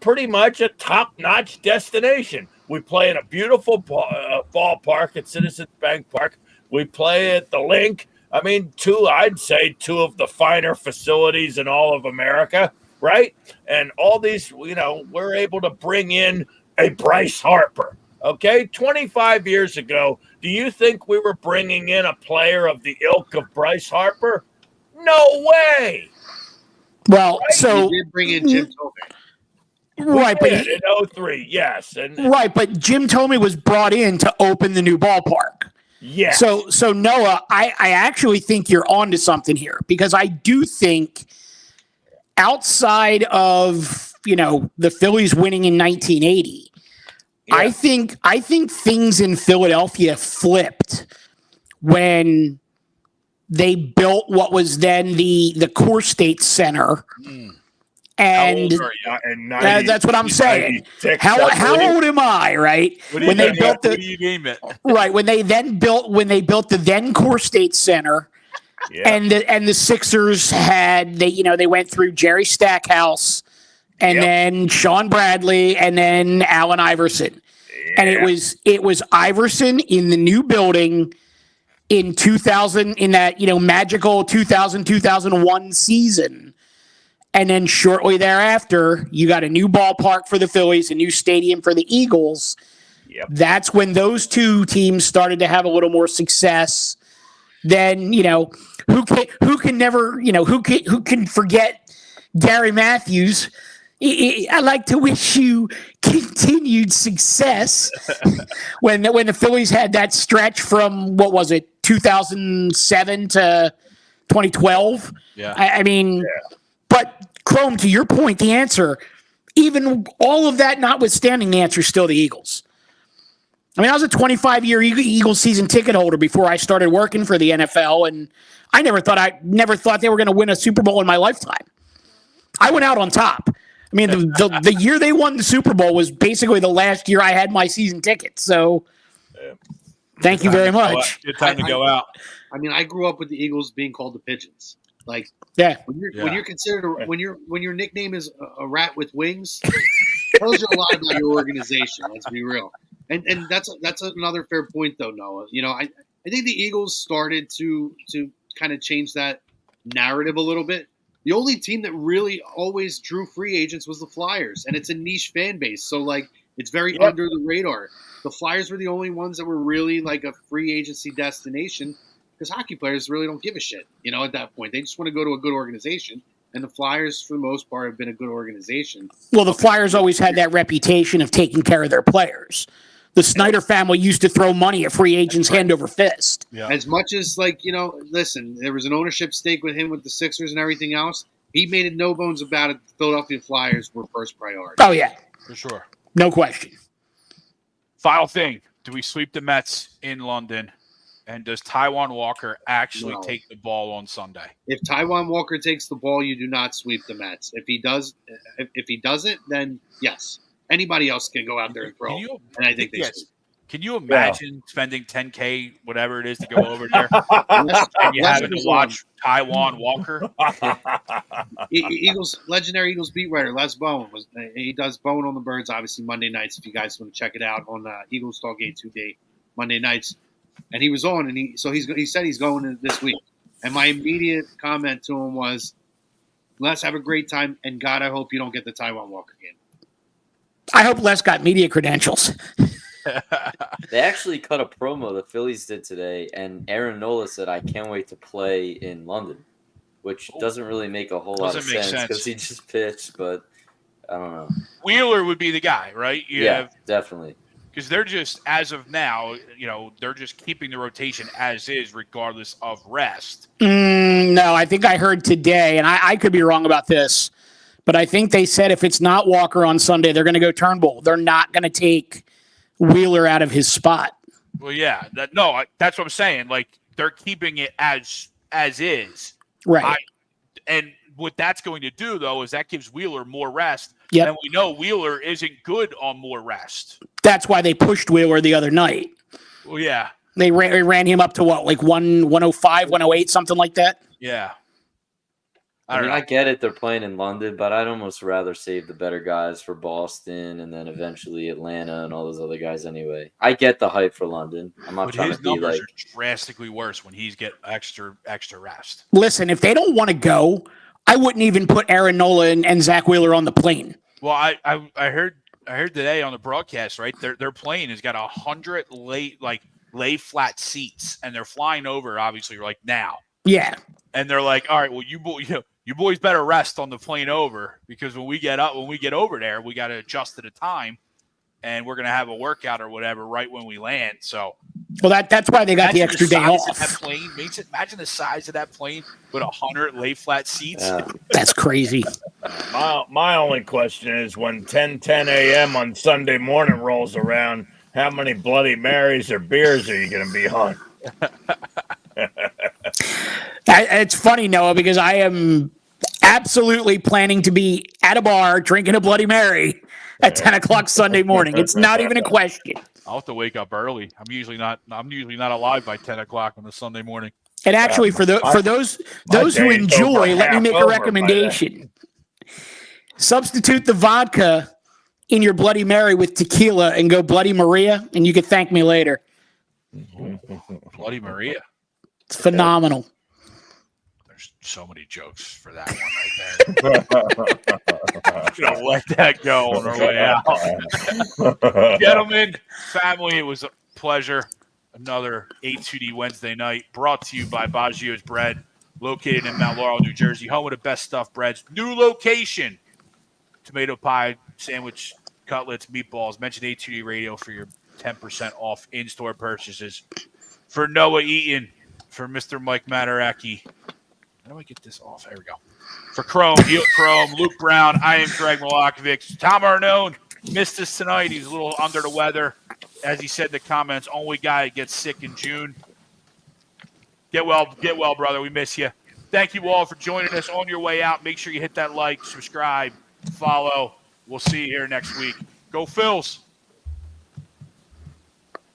pretty much a top-notch destination. We play in a beautiful ballpark at Citizens Bank Park. We play at the Link. I mean, I'd say two of the finer facilities in all of America, right? And all these, we're able to bring in a Bryce Harper, okay? 25 years ago, do you think we were bringing in a player of the ilk of Bryce Harper? No way. Well, so He did bring in Jim Tomey. right, but in 03, yes. And right, but Jim Tomey was brought in to open the new ballpark. yes. So Noah, I actually think you're onto something here because I do think outside of, the Phillies winning in 1980, I think things in Philadelphia flipped when they built what was then the Core State Center. And that's what I'm saying. How old am I, right? When they built what do you name it? right, when they built the then Core State Center, and the Sixers they went through Jerry Stackhouse and then Sean Bradley and then Allen Iverson. And it was Iverson in the new building in 2000 in that, magical 2000-2001 season. And then shortly thereafter, you got a new ballpark for the Phillies, a new stadium for the Eagles. Yep. That's when those two teams started to have a little more success. Then, who can forget Gary Matthews? I like to wish you continued success. when the Phillies had that stretch from, what was it, 2007 to 2012? Yeah. I mean, but Chrome, to your point, the answer, even all of that notwithstanding, the answer is still the Eagles. I mean, I was a 25-year Eagles season ticket holder before I started working for the NFL, and I never thought they were going to win a Super Bowl in my lifetime. I went out on top. I mean, the year they won the Super Bowl was basically the last year I had my season ticket. So, thank you very much. Good time to go out. I mean, I grew up with the Eagles being called the Pigeons. Like, when you're considered when your nickname is a rat with wings, tells you a lot about your organization. Let's be real. And that's another fair point, though, Noah. I think the Eagles started to kind of change that narrative a little bit. The only team that really always drew free agents was the Flyers, and it's a niche fan base, so like it's very under the radar. The Flyers were the only ones that were really like a free agency destination because hockey players really don't give a shit. At that point, they just want to go to a good organization, and the Flyers, for the most part, have been a good organization. Well, the Flyers always had that reputation of taking care of their players. The Snyder family used to throw money at free agents hand over fist. Yeah. As much as, listen, there was an ownership stake with him with the Sixers and everything else. He made it no bones about it. The Philadelphia Flyers were first priority. Oh, yeah. For sure. No question. Final thing. Do we sweep the Mets in London? And does Taijuan Walker actually take the ball on Sunday? If Taijuan Walker takes the ball, you do not sweep the Mets. If he doesn't, then yes. Anybody else can go out there and throw. And I think they should. Can you imagine spending $10K, whatever it is, to go over there and you having to watch Taijuan Walker? Legendary Eagles beat writer Les Bowen he does Bowen on the Birds, obviously Monday nights. If you guys want to check it out on Eagles Talk A2D Monday nights, and he was on, and he said he's going this week. And my immediate comment to him was, "Les, have a great time, and God, I hope you don't get the Taijuan Walker game." I hope Les got media credentials. They actually cut a promo the Phillies did today, and Aaron Nola said, "I can't wait to play in London," which doesn't really make a whole lot of sense because he just pitched, but I don't know. Wheeler would be the guy, right? Definitely. Because they're just, as of now, they're just keeping the rotation as is regardless of rest. No, I think I heard today, and I could be wrong about this, but I think they said if it's not Walker on Sunday, they're going to go Turnbull. They're not going to take Wheeler out of his spot. Well, yeah. That's what I'm saying. Like, they're keeping it as is. Right. And what that's going to do, though, is that gives Wheeler more rest. Yep. And we know Wheeler isn't good on more rest. That's why they pushed Wheeler the other night. Well, yeah. They ran him up to what, like 105, 108, something like that? Yeah. I get it. They're playing in London, but I'd almost rather save the better guys for Boston and then eventually Atlanta and all those other guys anyway. I get the hype for London. I'm not trying to be like... His numbers are drastically worse when he's get extra rest. Listen, if they don't want to go, I wouldn't even put Aaron Nola and Zach Wheeler on the plane. Well, I heard today on the broadcast, right? Their plane has got 100 lay flat seats, and they're flying over, obviously, like now. Yeah. And they're like, all right, well, you boys better rest on the plane over, because when we get over there, we got to adjust to the time, and we're going to have a workout or whatever right when we land. So, well, that's why they got the extra day off. That plane imagine the size of that plane with 100 lay flat seats. Yeah. That's crazy. My only question is, when 10 a.m. on Sunday morning rolls around, how many Bloody Marys or beers are you going to be on? It's funny, Noah, because I am absolutely planning to be at a bar drinking a Bloody Mary at 10 o'clock Sunday morning. It's not even a question. I'll have to wake up early. I'm usually not alive by 10 o'clock on a Sunday morning. And actually, for those who enjoy, let me make a recommendation. Substitute the vodka in your Bloody Mary with tequila and go Bloody Maria, and you can thank me later. Bloody Maria. It's phenomenal. There's so many jokes for that one right there. I'm going to let that go on our way out. Gentlemen, family, it was a pleasure. Another 8-2D Wednesday night brought to you by Baggio's Bread, located in Mount Laurel, New Jersey, home of the best stuffed breads. New location. Tomato pie, sandwich, cutlets, meatballs. Mention 8-2D Radio for your 10% off in-store purchases. For Noah Eaton, for Mr. Mike Mataraki. How do I get this off? There we go. For Chrome, Heel Chrome, Luke Brown, I am Greg Milakovic. Tom Arnone missed us tonight. He's a little under the weather. As he said in the comments, only guy that gets sick in June. Get well, brother. We miss you. Thank you all for joining us on your way out. Make sure you hit that like, subscribe, follow. We'll see you here next week. Go Phils.